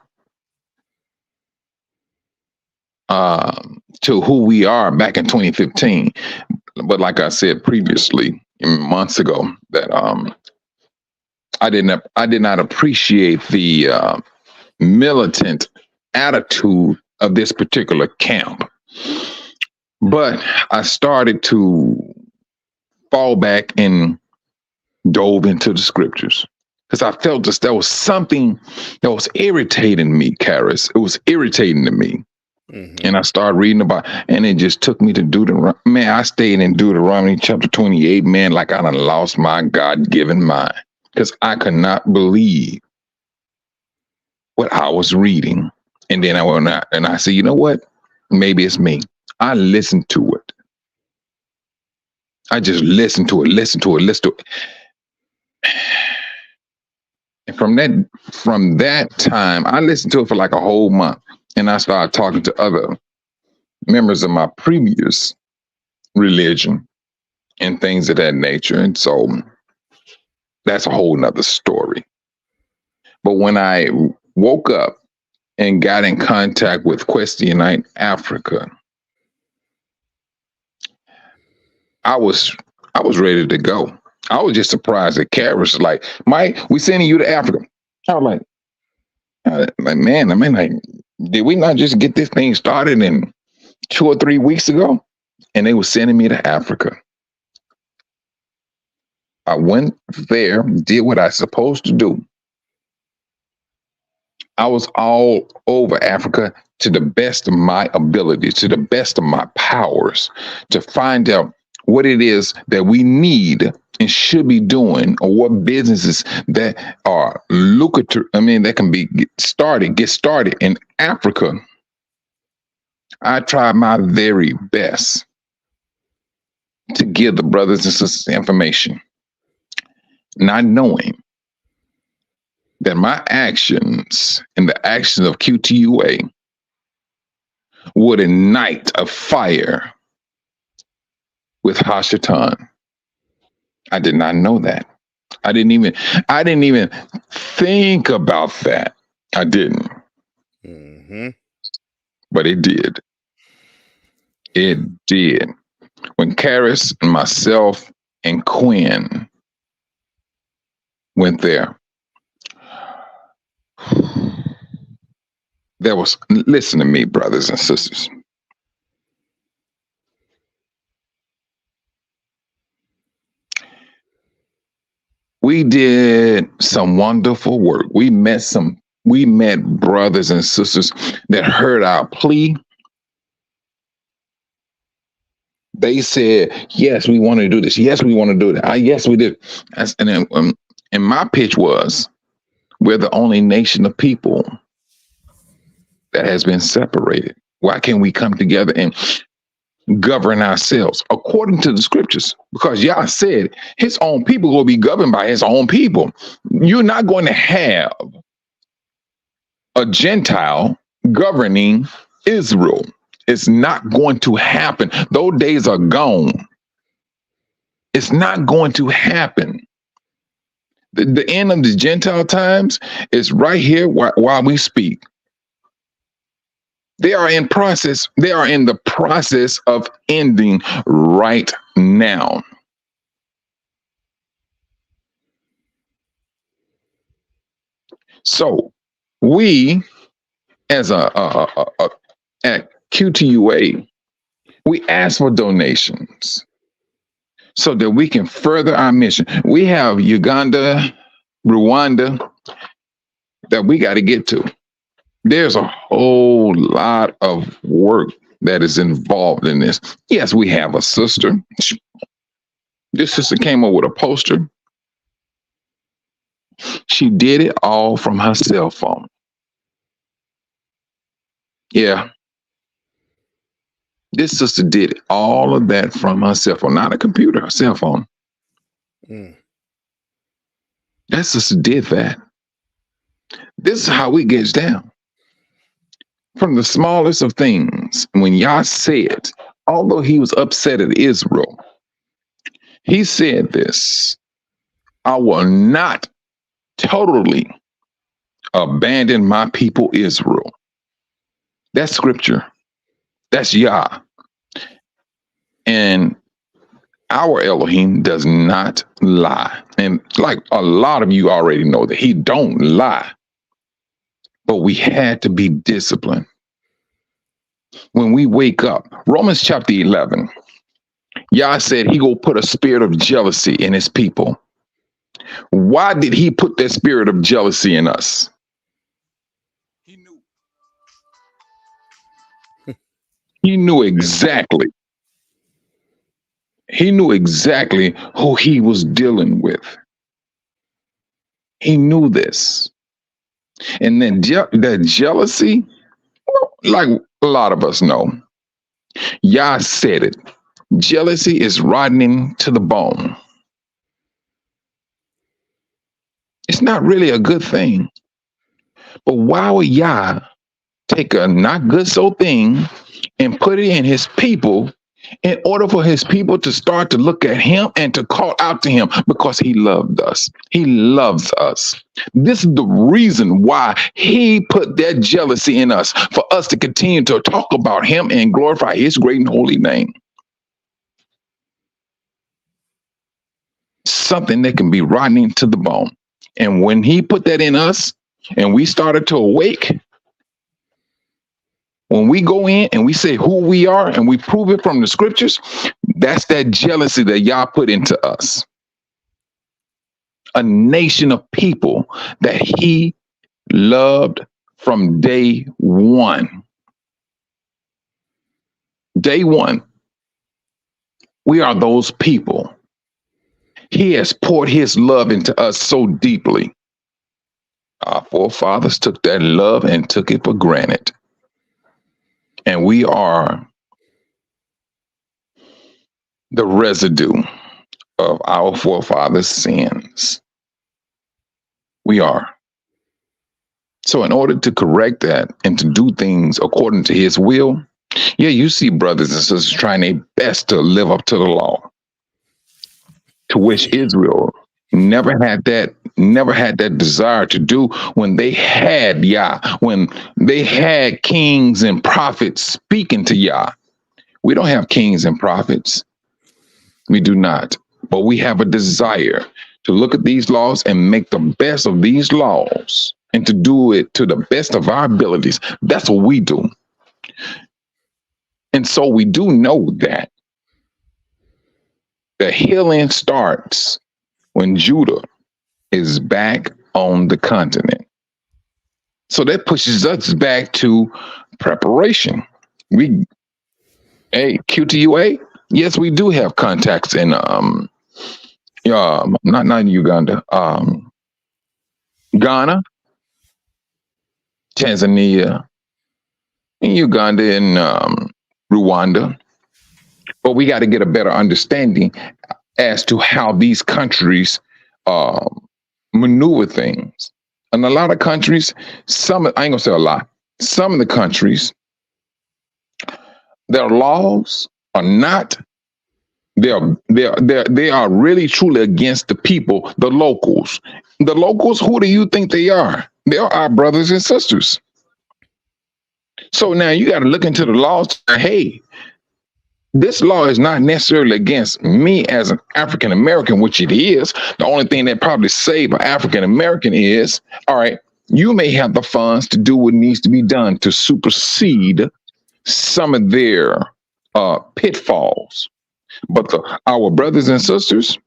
to who we are back in 2015. But like I said previously, months ago, that I did not appreciate the militant attitude of this particular camp. But I started to fall back and dove into the scriptures because I felt that there was something that was irritating me, Karis. It was irritating to me. Mm-hmm. And I started reading about, and it just took me to Deuteronomy. Man, I stayed in Deuteronomy chapter 28, man, like I done lost my God-given mind because I could not believe what I was reading. And then I went out and I said, you know what? Maybe it's me. I listened to it. I just listened to it. And from that time, I listened to it for like a whole month. And I started talking to other members of my previous religion and things of that nature. And so that's a whole nother story. But when I woke up and got in contact with Q2UA Africa, I was ready to go. I was just surprised that Karis was like, Mike, we sending you to Africa. I was like, man, I mean, like, did we not just get this thing started in 2 or 3 weeks ago? And they were sending me to Africa. I went there, did what I was supposed to do. I was all over Africa to the best of my abilities, to the best of my powers, to find out what it is that we need and should be doing, or what businesses that are lucrative, that can be get started in Africa. I tried my very best to give the brothers and sisters information, not knowing that my actions and the actions of Q2UA would ignite a fire with Hashatan. I did not know that. I didn't even think about that. I didn't. Mm-hmm. But it did. It did. When Karis and myself and Quinn went there, listen to me, brothers and sisters. We did some wonderful work. We met brothers and sisters that heard our plea. They said, yes, we want to do this. Yes, we want to do that. Yes, we did. And my pitch was, we're the only nation of people that has been separated. Why can't we come together and govern ourselves according to the scriptures? Because Yah said his own people will be governed by his own people. You're not going to have a Gentile governing Israel. It's not going to happen. Those days are gone. It's not going to happen. The end of the Gentile times is right here while we speak. They are in process. They are in the process of ending right now. So we, as at Q2UA, we ask for donations so that we can further our mission. We have Uganda, Rwanda that we got to get to. There's a whole lot of work that is involved in this. Yes, we have a sister. This sister came up with a poster. She did it all from her cell phone. Yeah. This sister did all of that from her cell phone, not a computer, her cell phone. That sister did that. This is how it gets down. From the smallest of things, when Yah said, although he was upset at Israel, he said this, I will not totally abandon my people Israel. That's scripture. That's Yah. And our Elohim does not lie. And like a lot of you already know that he don't lie. But we had to be disciplined. When we wake up, Romans chapter 11, Yah said he will put a spirit of jealousy in his people. Why did he put that spirit of jealousy in us? He knew. He knew exactly. He knew exactly who he was dealing with. He knew this. And then that jealousy, like a lot of us know, Yah said it. Jealousy is rotting to the bone. It's not really a good thing. But why would Yah take a not good so thing and put it in his people in order for his people to start to look at him and to call out to him? Because he loved us. He loves us. This is the reason why he put that jealousy in us, for us to continue to talk about him and glorify his great and holy name. Something that can be rotting to the bone. And when he put that in us and we started to awake, when we go in and we say who we are and we prove it from the scriptures, that's that jealousy that Yah put into us. A nation of people that he loved from day one. Day one. We are those people. He has poured his love into us so deeply. Our forefathers took that love and took it for granted. And we are the residue of our forefathers' sins. We are. So in order to correct that and to do things according to his will, yeah, you see brothers and sisters trying their best to live up to the law, to which Israel never had that desire to do when they had Yah, when they had kings and prophets speaking to Yah. We don't have kings and prophets. We do not. But we have a desire to look at these laws and make the best of these laws and to do it to the best of our abilities. That's what we do. And so we do know that the healing starts when Judah is back on the continent. So that pushes us back to preparation. Q2UA, yes, we do have contacts in not in Uganda, Ghana, Tanzania, in Uganda, and Rwanda. But we got to get a better understanding as to how these countries maneuver things. And a lot of countries, I ain't gonna say a lot, some of the countries, their laws are not, they are really truly against the people, the locals. The locals, who do you think they are? They are our brothers and sisters. So now you got to look into the laws. Hey, this law is not necessarily against me as an African American, which it is. The only thing that probably save an African American is, all right, you may have the funds to do what needs to be done to supersede some of their pitfalls. But our brothers and sisters,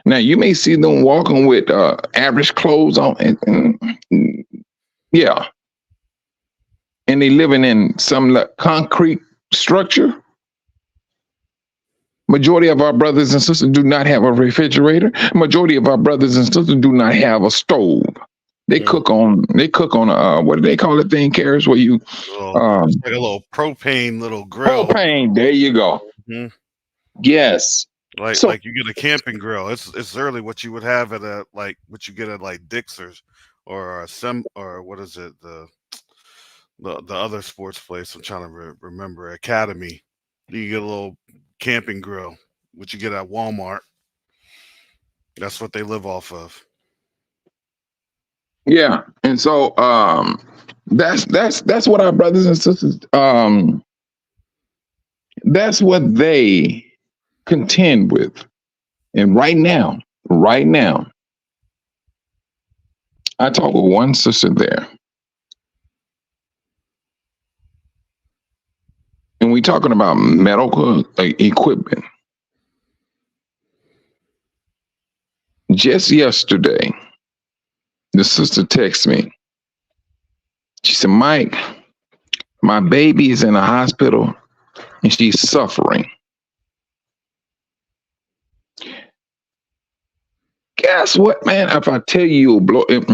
now you may see them walking with average clothes on, and yeah, and they living in some concrete structure. Majority of our brothers and sisters do not have a refrigerator. Majority of our brothers and sisters do not have a stove. They cook on what do they call that thing, Karis, where you it's like a little propane little grill. Propane, there you go. Mm-hmm. Yes. Like you get a camping grill. It's really what you would have at what you get at like Dixers or what is it, the other sports place I'm trying to remember, Academy. You get a little camping grill, which you get at Walmart. That's what they live off of. Yeah. And so that's what our brothers and sisters that's what they contend with. And right now, I talked with one sister there, and we talking about medical equipment. Just yesterday, the sister texted me. She said, Mike, my baby is in a hospital and she's suffering. Guess what, man? If I tell you, you'll blow it.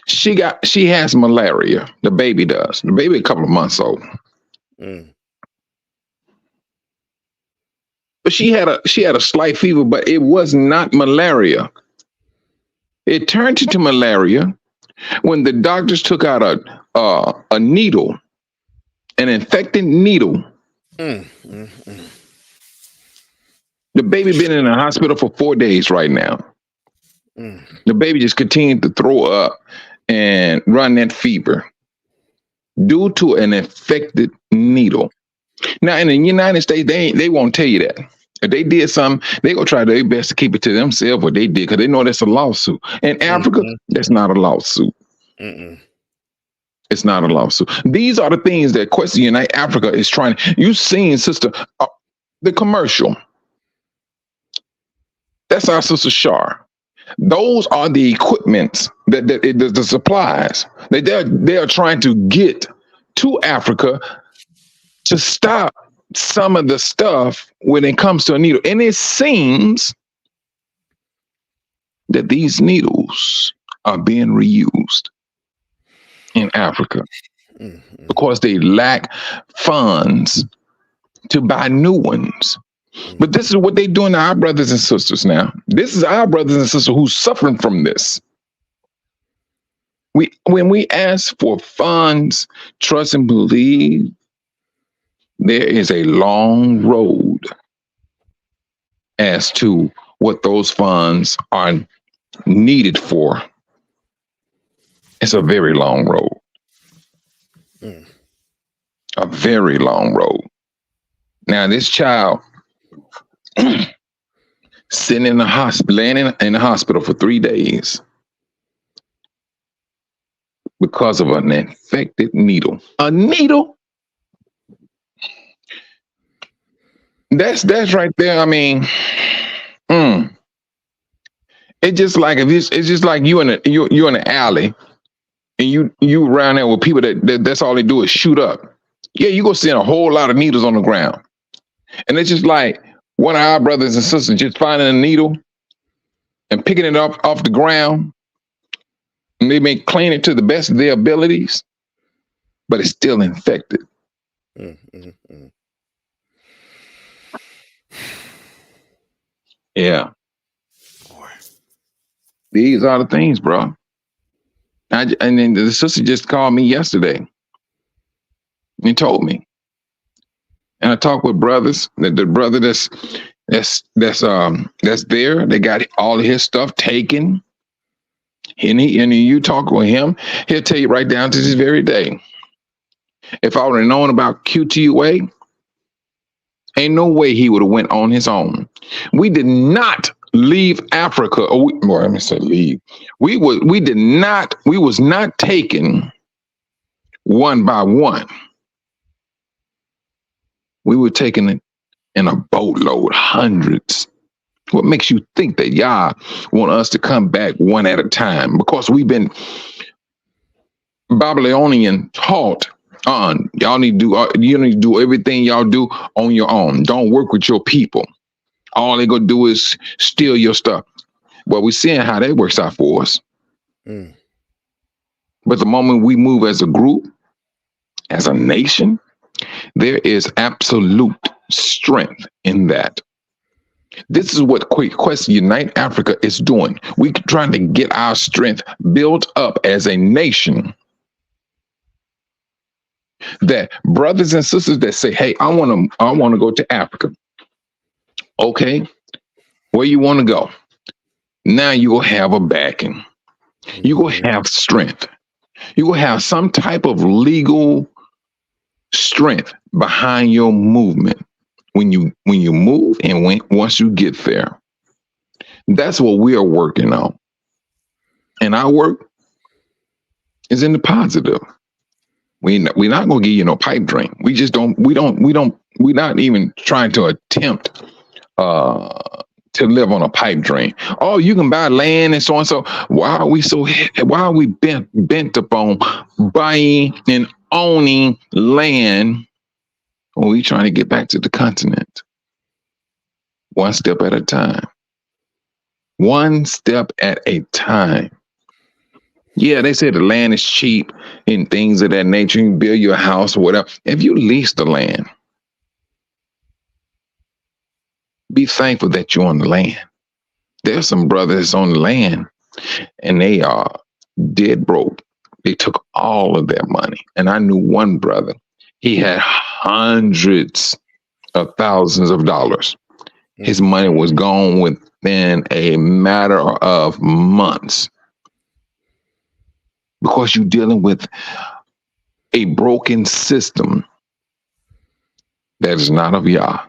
She has malaria. The baby does. The baby a couple of months old. But she had a slight fever, but it was not malaria. It turned into malaria when the doctors took out a needle, an infected needle. The baby been in the hospital for 4 days right now. The baby just continued to throw up and run that fever due to an infected needle. Now, in the United States, they won't tell you that. If they did something, they gonna try their best to keep it to themselves what they did, because they know that's a lawsuit. In Africa, that's not a lawsuit. It's not a lawsuit. These are the things that Quest Unite Africa is trying. You seen, sister, the commercial. That's our sister Shar. Those are the equipments the supplies that they're trying to get to Africa to stop some of the stuff when it comes to a needle. And it seems that these needles are being reused in Africa because they lack funds to buy new ones. But this is what they're doing to our brothers and sisters now. This is our brothers and sisters who's suffering from this. When we ask for funds, trust and believe, there is a long road as to what those funds are needed for. It's a very long road. A very long road. Now, this child sitting in the hospital, laying in the hospital for 3 days because of an infected needle. A needle? That's right there. I mean, it's just like it's just like you're in an alley, and you around there with people that's all they do is shoot up. Yeah, you go see a whole lot of needles on the ground, and it's just like one of our brothers and sisters just finding a needle and picking it up off the ground, and they may clean it to the best of their abilities, but it's still infected. Yeah. These are the things, bro. And then the sister just called me yesterday and told me. And I talked with brothers. The brother that's there, they got all of his stuff taken. And you talk with him, he'll tell you right down to this very day. If I would have known about Q2UA, ain't no way he would have went on his own. We did not leave Africa. Let me say leave. We was not taken one by one. We were taken in a boatload, hundreds. What makes you think that y'all want us to come back one at a time? Because we've been Babylonian taught on. You need to do everything y'all do on your own. Don't work with your people. All they gonna do is steal your stuff. Well, we're seeing how that works out for us. But the moment we move as a group, as a nation, there is absolute strength in that. This is what Quest Unite Africa is doing. We're trying to get our strength built up as a nation. That brothers and sisters that say, hey, I want to go to Africa. Okay, where you want to go? Now you will have a backing. You will have strength. You will have some type of legal strength behind your movement when you move and once you get there. That's what we are working on. And our work is in the positive. We're not gonna give you no pipe dream. We just don't, we're not even trying to attempt to live on a pipe dream. Oh, you can buy land and so on. So why are we bent upon buying and owning land when we trying to get back to the continent? One step at a time. One step at a time. Yeah, they say the land is cheap and things of that nature. You can build your house or whatever. If you lease the land, be thankful that you're on the land. There's some brothers on the land and they are dead broke. They took all of their money. And I knew one brother, he had hundreds of thousands of dollars. His money was gone within a matter of months. Because you're dealing with a broken system that is not of Yah.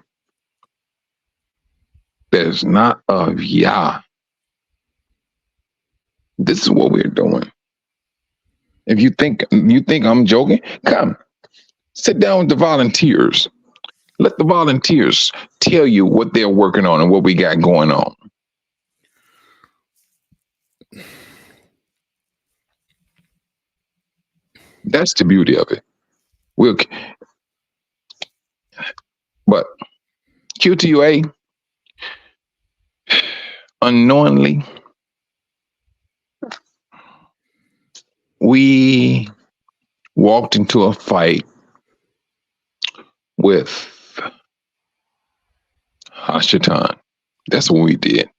That is not of Yah. This is what we're doing. If you think I'm joking, come sit down with the volunteers. Let the volunteers tell you what they're working on and what we got going on. That's the beauty of it. But Q2UA, unknowingly, we walked into a fight with Hashatan. That's what we did.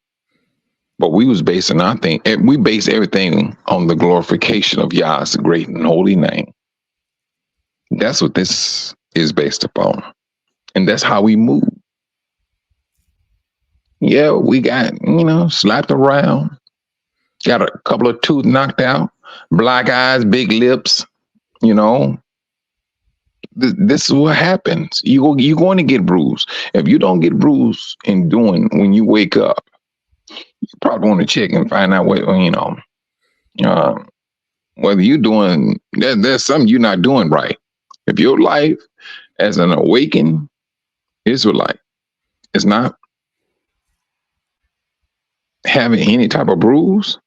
But we was basing our thing, we base everything on the glorification of Yah's great and holy name. That's what this is based upon. And that's how we move. Yeah, we got, slapped around, got a couple of tooth knocked out, black eyes, big lips, This is what happens. You're going to get bruised. If you don't get bruised in doing when you wake up, you probably want to check and find out what, whether you're doing, there's something you're not doing right. If your life as an awakened Israelite is not having any type of bruise,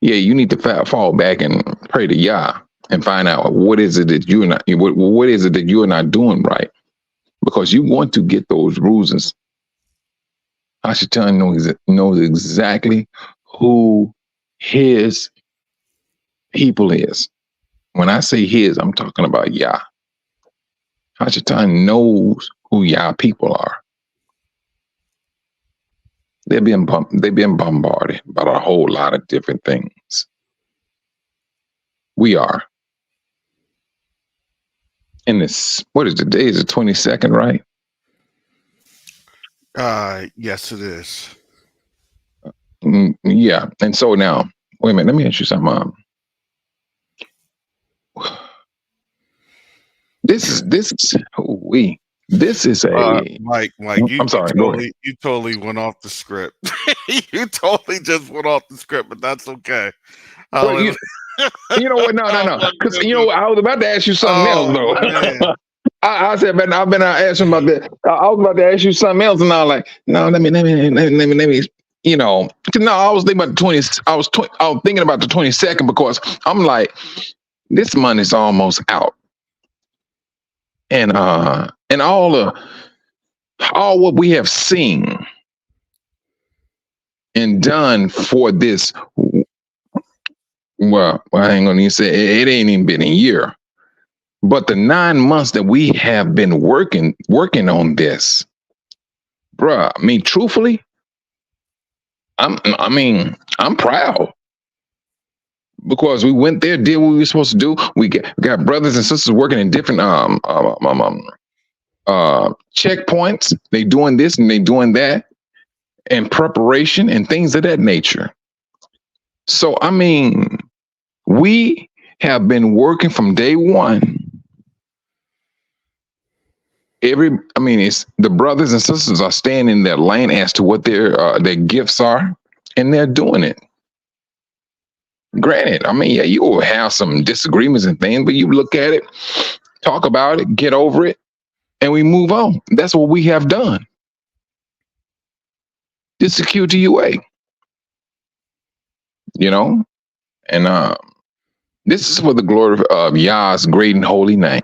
yeah, you need to fall back and pray to Yah and find out what is it that you're not, what is it that you're not doing right, because you want to get those bruises. Hashatan knows exactly who his people is. When I say his, I'm talking about Yah. Hashatan knows who Yah people are. They've been bombarded by a whole lot of different things. We are. And this, what is the day? Is the 22nd, right? Yes, it is. Yeah. And so now, wait a minute, let me ask you something. This is a Mike, I'm sorry, you totally went off the script. You totally just went off the script, but that's okay. Well, you know what? No. Because I was about to ask you something else, though. I said, but I've been asking about that. I was about to ask you something else, and I was like, no, let me. No, I was thinking about the 20. I was thinking about the 22nd because I'm like, this money's almost out, and all what we have seen and done for this. Well, I ain't gonna even say it ain't even been a year, but the 9 months that we have been working on this, bruh. I mean, truthfully, I'm proud because we went there, did what we were supposed to do. We got brothers and sisters working in different checkpoints. They doing this and they doing that, and preparation and things of that nature. So, I mean, we have been working from day one. It's the brothers and sisters are staying in their lane as to what their gifts are, and they're doing it. Granted, yeah, you will have some disagreements and things, but you look at it, talk about it, get over it, and we move on. That's what we have done. This is Q2UA, and this is for the glory of Yah's great and holy name.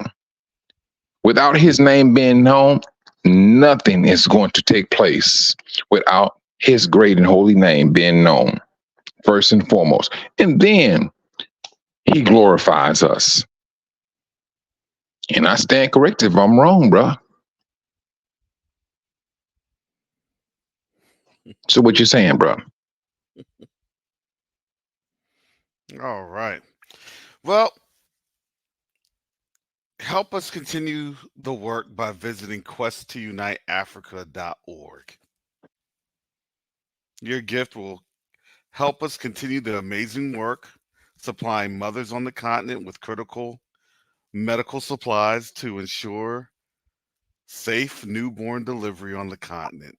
Without his name being known, nothing is going to take place without his great and holy name being known, first and foremost. And then he glorifies us. And I stand corrected if I'm wrong, bro. So what you saying, bro? All right. Well, help us continue the work by visiting Q2UniteAfrica.org. Your gift will help us continue the amazing work supplying mothers on the continent with critical medical supplies to ensure safe newborn delivery on the continent.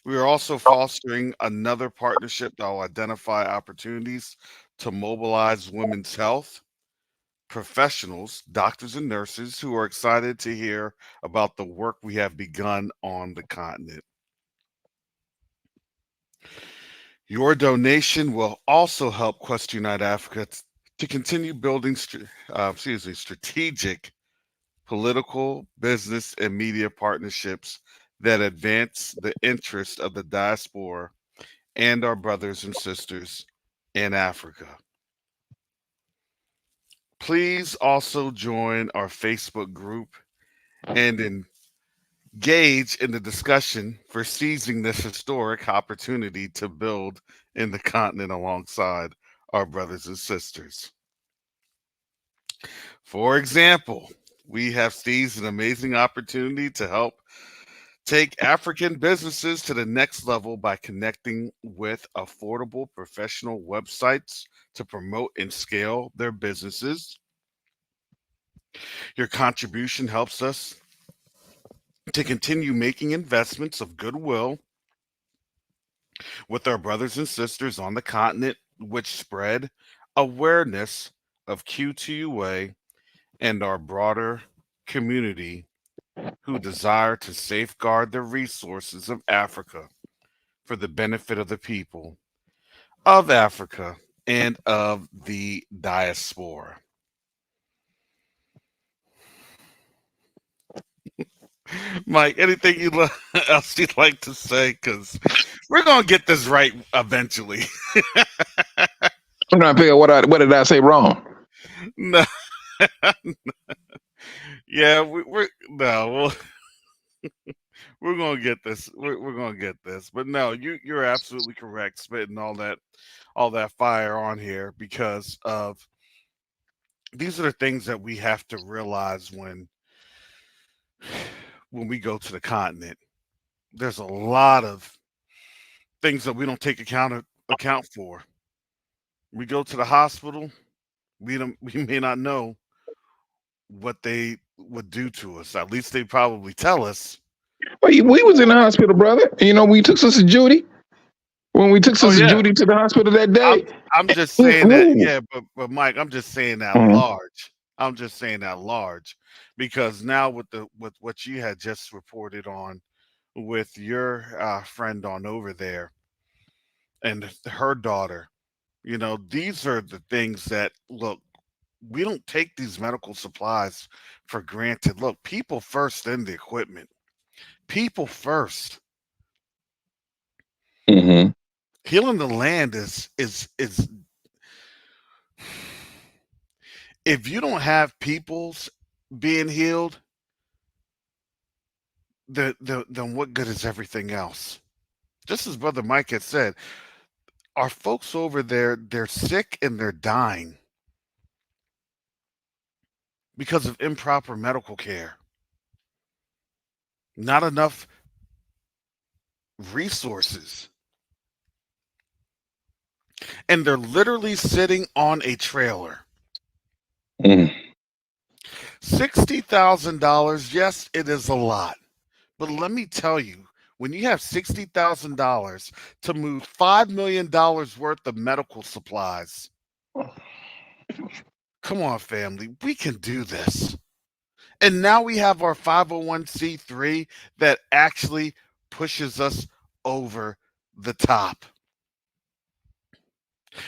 We are also fostering another partnership that will identify opportunities to mobilize women's health professionals, doctors and nurses who are excited to hear about the work we have begun on the continent. Your donation will also help Quest Unite Africa to continue building strategic political, business, and media partnerships that advance the interests of the diaspora and our brothers and sisters in Africa. Please also join our Facebook group and engage in the discussion for seizing this historic opportunity to build in the continent alongside our brothers and sisters. For example, we have seized an amazing opportunity to help take African businesses to the next level by connecting with affordable professional websites to promote and scale their businesses. Your contribution helps us to continue making investments of goodwill with our brothers and sisters on the continent, which spread awareness of Q2UA and our broader community who desire to safeguard the resources of Africa for the benefit of the people of Africa and of the diaspora. Mike, anything else you'd like to say? Because we're going to get this right eventually. I'm trying to figure out what did I say wrong? No. Yeah, we're no, we're gonna get this. We're gonna get this. But no, you're absolutely correct. Spitting all that fire on here because of these are the things that we have to realize when we go to the continent. There's a lot of things that we don't take account for. We go to the hospital. We may not know what they would do to us. At least they probably tell us. Well, we was in the hospital, brother. We took Sister Judy. When we took Sister Judy to the hospital that day. I'm just saying that, yeah, but Mike, I'm just saying that large. I'm just saying that large because now with what you had just reported on with your friend on over there and her daughter, these are the things that look. We don't take these medical supplies for granted. Look, people first, then the equipment. People first. Mm-hmm. Healing the land is if you don't have peoples being healed, then what good is everything else? Just as Brother Mike had said, our folks over there, they're sick and they're dying because of improper medical care. Not enough resources. and they're literally sitting on a trailer. Mm. $60,000, yes, it is a lot. But let me tell you, when you have $60,000 to move $5 million worth of medical supplies, come on, family, we can do this. And now we have our 501c3 that actually pushes us over the top.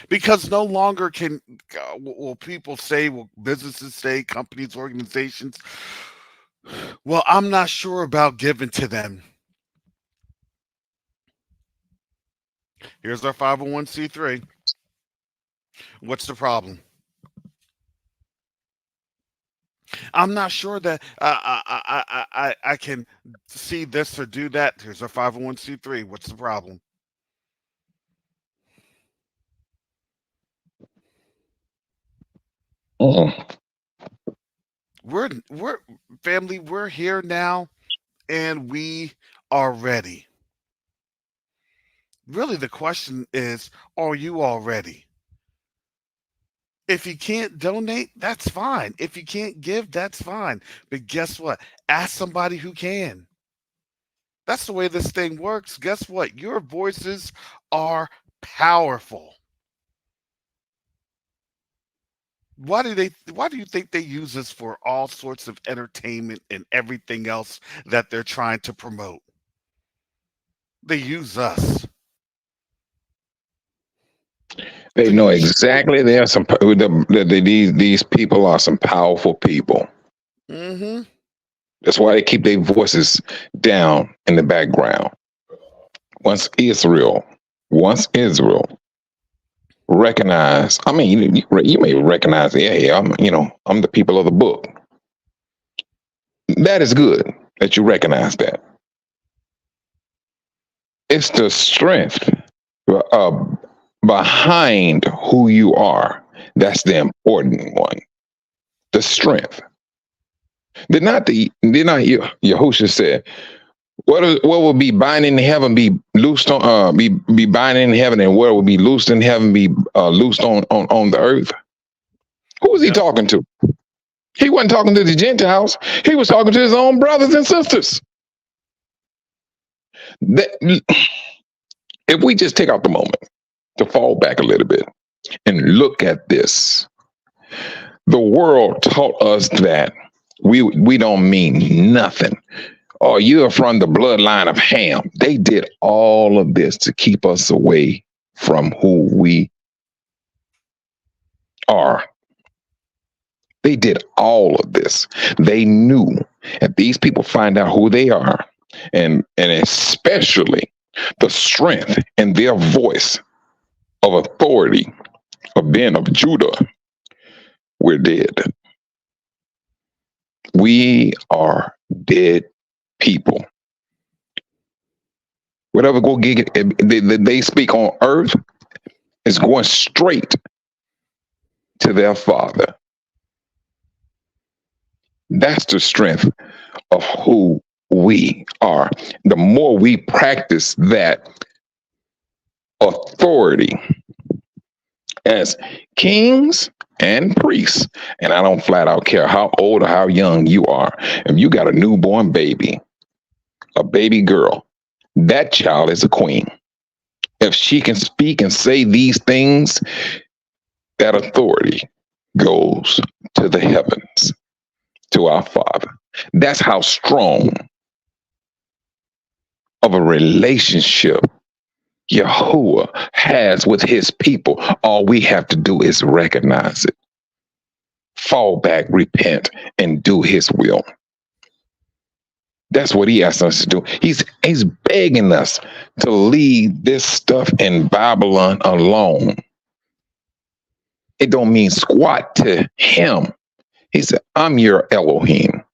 Because no longer will people say, will businesses say, companies, organizations, well, I'm not sure about giving to them. Here's our 501c3. What's the problem? I'm not sure that I can see this or do that. Here's our 501c3. What's the problem? We're family, we're here now, and we are ready. Really, the question is, are you all ready? If you can't donate, that's fine. If you can't give, that's fine. But guess what? Ask somebody who can. That's the way this thing works. Guess what? Your voices are powerful. Why do you think they use this for all sorts of entertainment and everything else that they're trying to promote? They use us. They know exactly. There are some these people are some powerful people. Mm-hmm. That's why they keep their voices down in the background. Once Israel recognize, I mean, you may recognize, hey, I'm the people of the book. That is good that you recognize that. It's the strength behind who you are. That's the important one. The strength. Did not Yahushua said, what will be binding in heaven be loosed on be binding in heaven, and what will be loosed in heaven be loosed on the earth? Who was he talking to? He wasn't talking to the Gentiles. He was talking to his own brothers and sisters. If we just take out the moment to fall back a little bit and look at this, the world taught us that we don't mean nothing. Oh, you're from the bloodline of Ham. They did all of this to keep us away from who we are. They did all of this. They knew if these people find out who they are, and especially the strength in their voice of authority of being of Judah, we're dead. We are dead people. Whatever they speak on earth is going straight to their Father. That's the strength of who we are. The more we practice that authority as kings and priests, and I don't flat out care how old or how young you are, if you got a newborn baby, a baby girl, that child is a queen. If she can speak and say these things, that authority goes to the heavens, to our Father. That's how strong of a relationship Yahuwah has with his people. All we have to do is recognize it, fall back, repent, and do his will. That's what he asks us to do. He's begging us to leave this stuff in Babylon alone. It don't mean squat to him. He said, I'm your Elohim.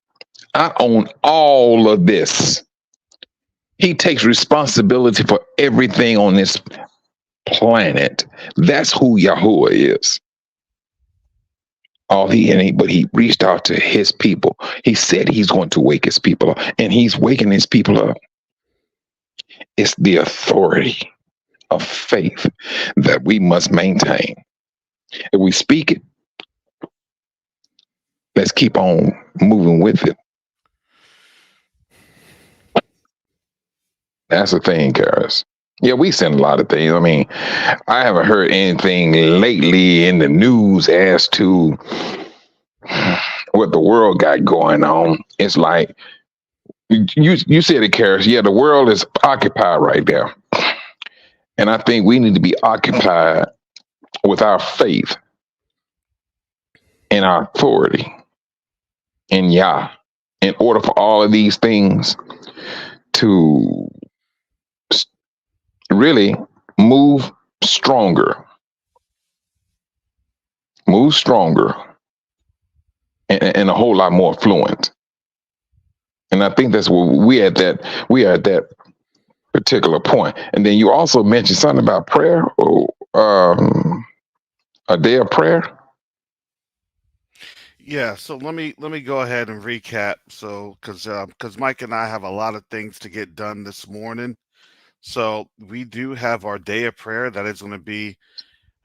I own all of this. He takes responsibility for everything on this planet. That's who Yahuwah is. But he reached out to his people. He said he's going to wake his people up, and he's waking his people up. It's the authority of faith that we must maintain. If we speak it, let's keep on moving with it. That's the thing, Karis. Yeah, we send a lot of things. I mean, I haven't heard anything lately in the news as to what the world got going on. It's like you said it, Karis. Yeah, the world is occupied right now. And I think we need to be occupied with our faith and our authority in Yah in order for all of these things to really move stronger, and a whole lot more fluent. And I think that's where we are at that particular point. And then you also mentioned something about prayer, or a day of prayer. Yeah, so let me go ahead and recap. So because Mike and I have a lot of things to get done this morning. So we do have our day of prayer that is going to be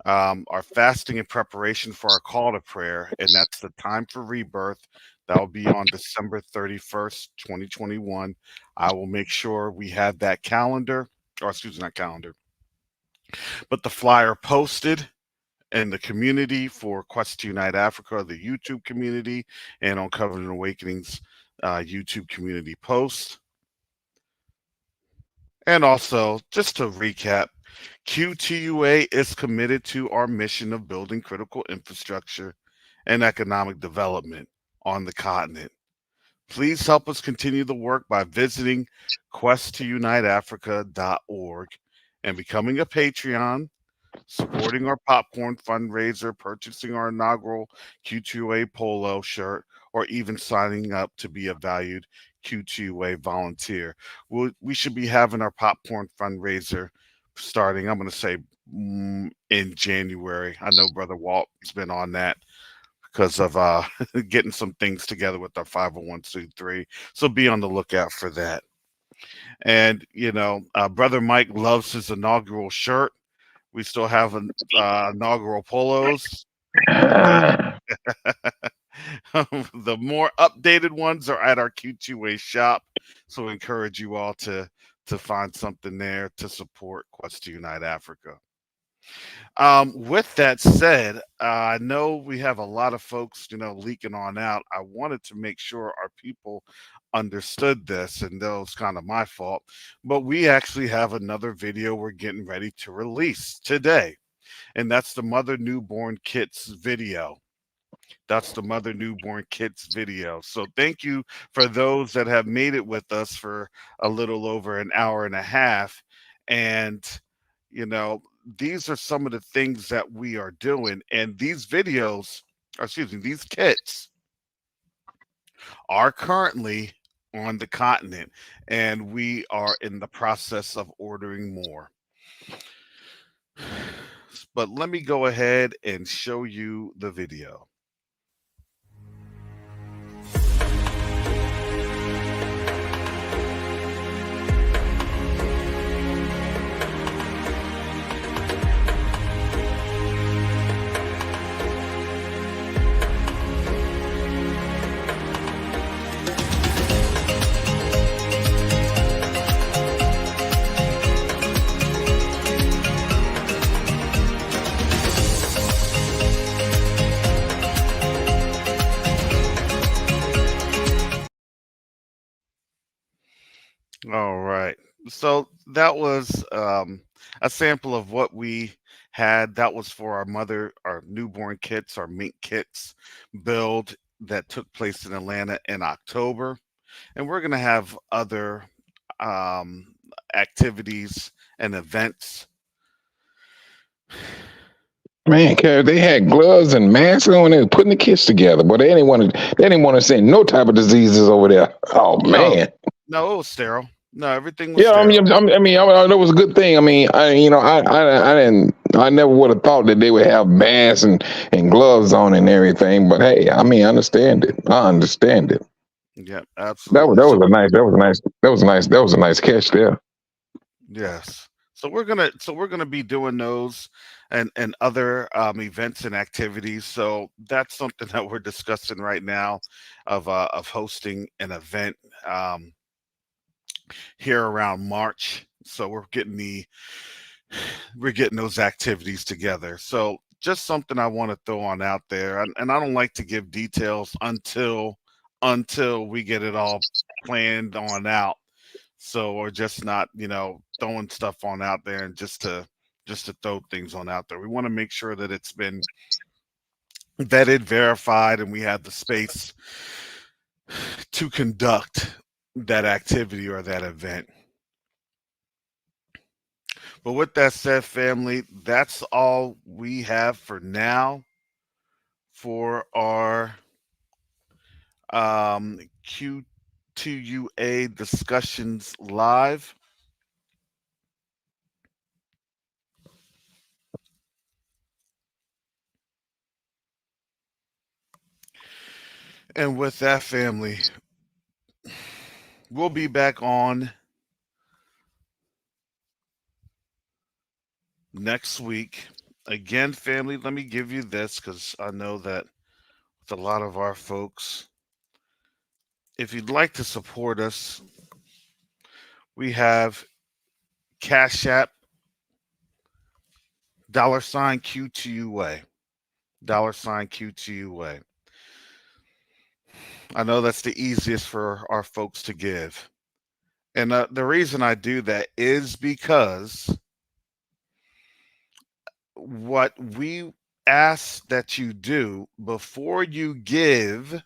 our fasting in preparation for our call to prayer, and that's the time for rebirth. That will be on December 31st, 2021. I will make sure we have that calendar, or excuse me, not calendar, but the flyer posted in the community for Quest to Unite Africa, the YouTube community, and on Covenant Awakenings YouTube community post. And also, just to recap, Q2UA is committed to our mission of building critical infrastructure and economic development on the continent. Please help us continue the work by visiting quest2uniteafrica.org and becoming a Patreon, supporting our popcorn fundraiser, purchasing our inaugural Q2UA polo shirt, or even signing up to be a valued Q2UA volunteer. We should be having our popcorn fundraiser starting, I'm going to say, in January. I know Brother Walt's been on that because of getting some things together with our 501c3. So be on the lookout for that. And, you know, Brother Mike loves his inaugural shirt. We still have inaugural polos. The more updated ones are at our Q2A shop. So we encourage you all to find something there to support Quest to Unite Africa. With that said, I know we have a lot of folks, you know, leaking on out. I wanted to make sure our people understood this, and that was kind of my fault. But we actually have another video we're getting ready to release today, and that's the Mother Newborn Kits video. That's the Mother Newborn Kits video. So thank you for those that have made it with us for a little over an hour and a half. And, you know, these are some of the things that we are doing. And these videos, or excuse me, these kits are currently on the continent, and we are in the process of ordering more. But let me go ahead and show you the video. All right. So that was a sample of what we had. That was for our newborn kits, our mink kits build that took place in Atlanta in October. And we're going to have other activities and events. Man, they had gloves and masks on and putting the kits together, but they didn't want to send no type of diseases over there. Oh man. No, it was sterile. No, everything was sterile. I that was a good thing. I mean, I never would have thought that they would have masks and gloves on and everything. But hey, I mean, I understand it. Yeah, absolutely. That was a nice catch there. Yes. So we're gonna be doing those and other events and activities. So that's something that we're discussing right now of hosting an event here around March. So we're getting those activities together. So just something I want to throw on out there, and I don't like to give details until we get it all planned on out. So we're just not, throwing stuff on out there and just to throw things on out there. We want to make sure that it's been vetted, verified, and we have the space to conduct that activity or that event. But with that said, family, that's all we have for now for our Q2UA discussions live. And with that, family, we'll be back on next week. Again, family, let me give you this because I know that with a lot of our folks, if you'd like to support us, we have Cash App, $Q2UA, $Q2UA. I know that's the easiest for our folks to give. And the reason I do that is because what we ask that you do before you give,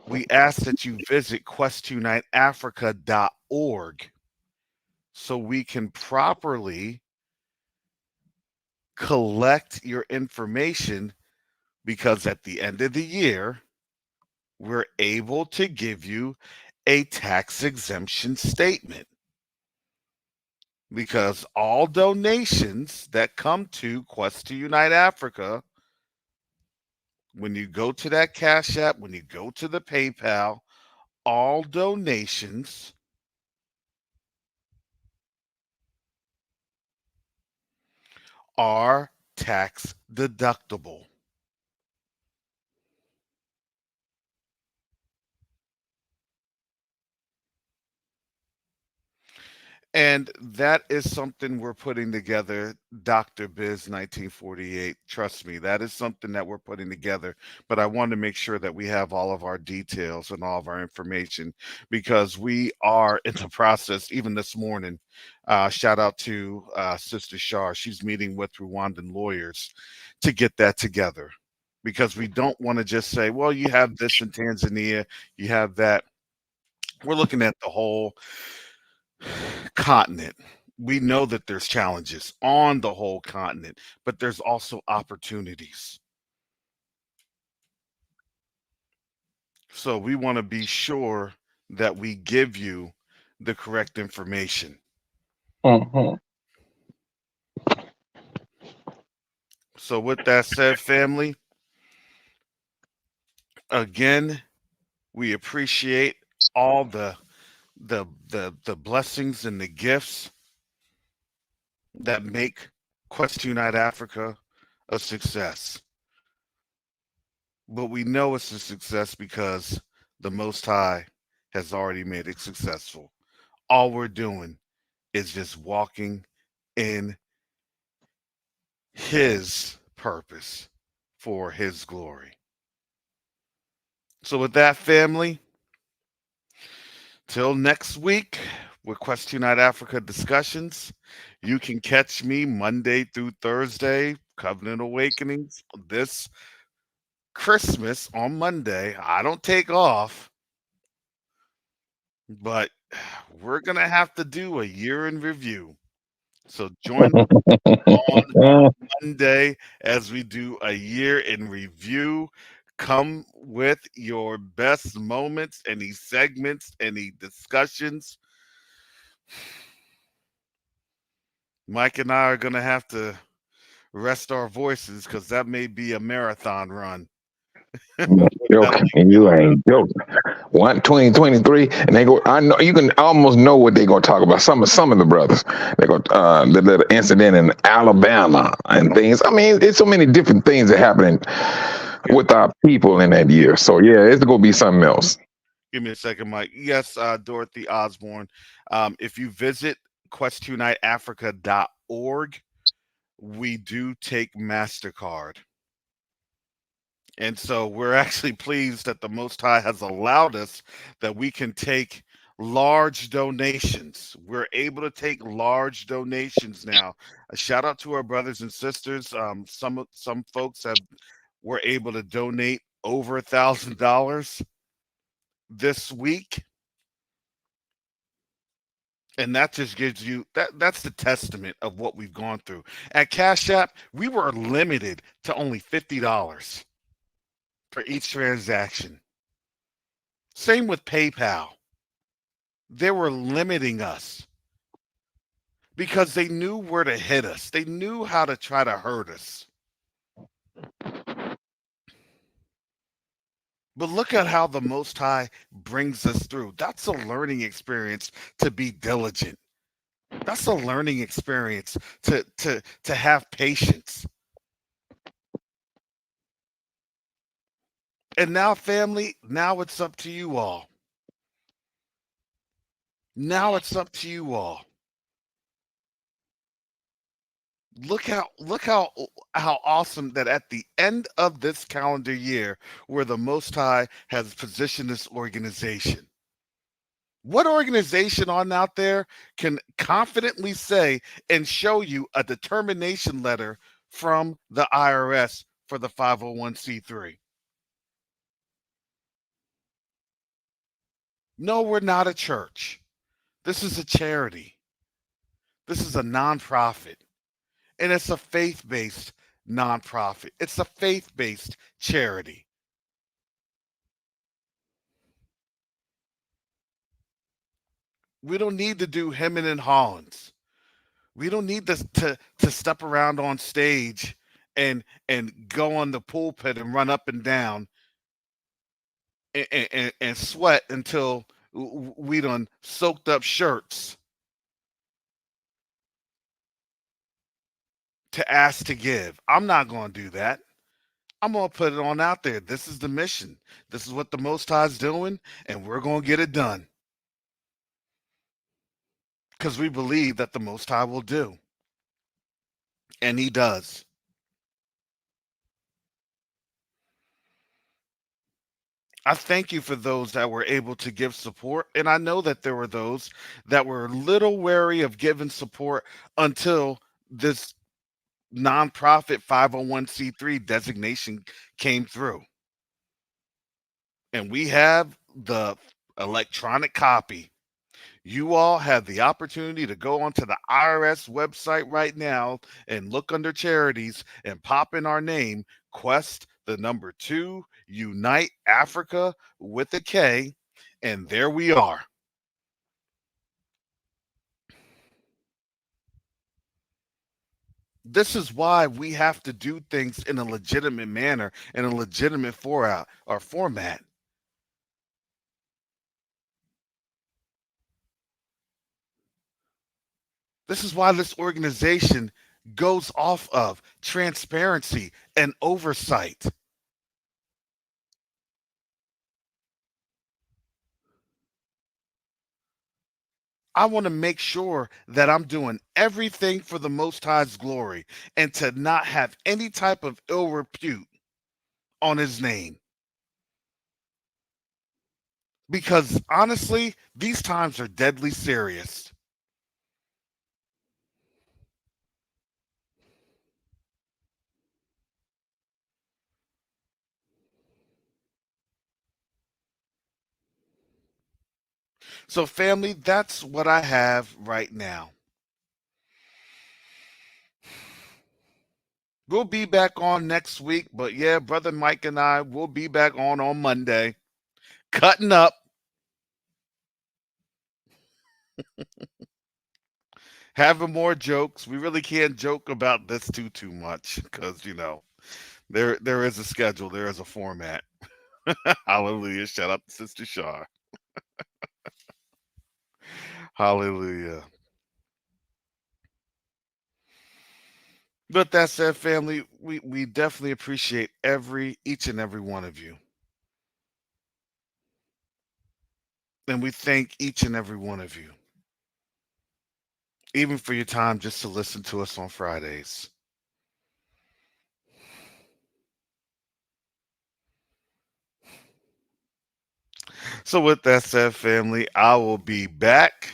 we ask that you visit quest2uniteafrica.org so we can properly collect your information, because at the end of the year, we're able to give you a tax exemption statement. Because all donations that come to Quest to Unite Africa, when you go to that Cash App, when you go to the PayPal, all donations are tax deductible. And that is something we're putting together, Dr. Biz 1948. Trust me, that is something that we're putting together. But I want to make sure that we have all of our details and all of our information, because we are in the process, even this morning. Shout out to Sister Shar. She's meeting with Rwandan lawyers to get that together, because we don't want to just say, well, you have this in Tanzania, you have that. We're looking at the whole continent. We know that there's challenges on the whole continent, but there's also opportunities. So we want to be sure that we give you the correct information. So with that said, family, again, we appreciate all the blessings and the gifts that make Quest to Unite Africa a success. But we know it's a success because the Most High has already made it successful. All we're doing is just walking in His purpose for His glory. So with that, family, till next week with Quest to Unite Africa discussions, you can catch me Monday through Thursday, Covenant Awakenings, this Christmas on Monday. I don't take off, but we're going to have to do a year in review. So join on Monday as we do a year in review. Come with your best moments, any segments, any discussions. Mike and I are going to have to rest our voices because that may be a marathon run. Joking. You ain't joking. 2023, and they go. I know you can almost know what they're gonna talk about. Some of the brothers, they go the little incident in Alabama and things. I mean, it's so many different things that happening with our people in that year. So yeah, it's gonna be something else. Give me a second, Mike. Yes, Dorothy Osborne. If you visit Q2UAAfrica.org, we do take MasterCard. And so we're actually pleased that the Most High has allowed us that we can take large donations. We're able to take large donations now. A shout out to our brothers and sisters. Some folks were able to donate over $1,000 this week, and that just gives you that's the testament of what we've gone through. At Cash App, we were limited to only $50 for each transaction. Same with PayPal. They were limiting us because they knew where to hit us. They knew how to try to hurt us. But look at how the Most High brings us through. That's a learning experience to be diligent. That's a learning experience to have patience. And now, family, now it's up to you all. Now it's up to you all. Look how awesome that at the end of this calendar year, where the Most High has positioned this organization. What organization on out there can confidently say and show you a determination letter from the IRS for the 501c3? No, we're not a church. This is a charity. This is a nonprofit. And it's a faith-based nonprofit. It's a faith-based charity. We don't need to do hemming and hawings. We don't need to step around on stage and go on the pulpit and run up and down and sweat until we done soaked up shirts to ask to give. I'm not going to do that. I'm going to put it on out there. This is the mission. This is what the Most High is doing, and we're going to get it done. Because we believe that the Most High will do. And he does. I thank you for those that were able to give support. And I know that there were those that were a little wary of giving support until this nonprofit 501c3 designation came through. And we have the electronic copy. You all have the opportunity to go onto the IRS website right now and look under charities and pop in our name, Quest, the number 2, Unite Africa with a K, and there we are. This is why we have to do things in a legitimate manner, in a legitimate format. This is why this organization goes off of transparency and oversight. I want to make sure that I'm doing everything for the Most High's glory and to not have any type of ill repute on his name. Because honestly, these times are deadly serious. So, family, that's what I have right now. We'll be back on next week, but yeah, Brother Mike and I will be back on Monday, cutting up. Having more jokes. We really can't joke about this too much because there is a schedule, there is a format. Hallelujah. Shout out to Sister Shar. Hallelujah. But that said, family, we definitely appreciate each and every one of you. And we thank each and every one of you, even for your time just to listen to us on Fridays. So with that said, family, I will be back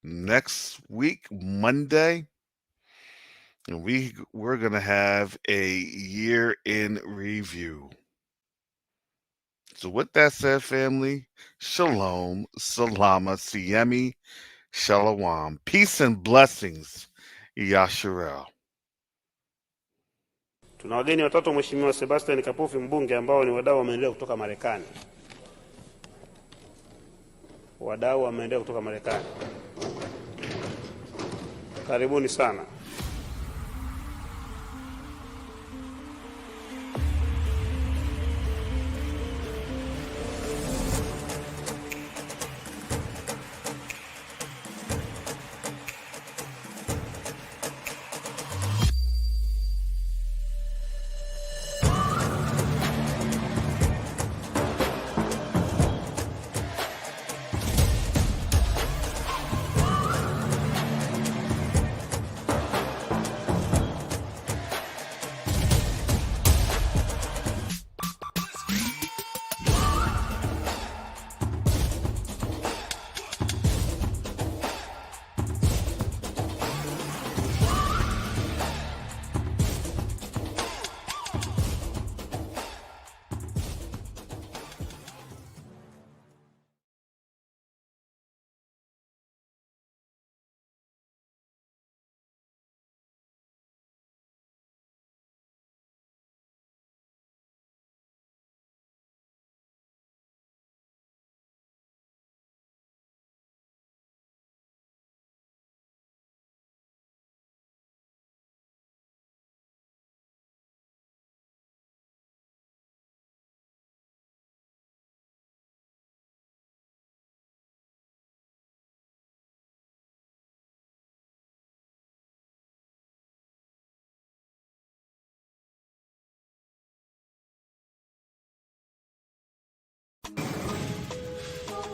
next week, Monday. And we're going to have a year in review. So with that said, family, shalom, salama, siemi, shalom. Peace and blessings, Yasharel. Tuna wageni watatu, Mheshimiwa Sebastian Kapufi mbunge, ambao ni wadau wa maendeleo kutoka Marekani. Wadau wa maendeleo kutoka Marekani. Karibuni sana.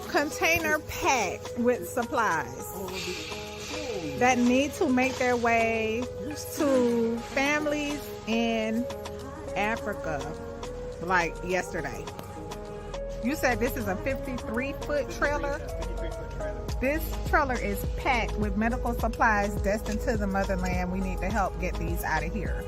Container packed with supplies that need to make their way to families in Africa, like yesterday. You said this is a 53-foot trailer? This trailer is packed with medical supplies destined to the motherland. We need to help get these out of here.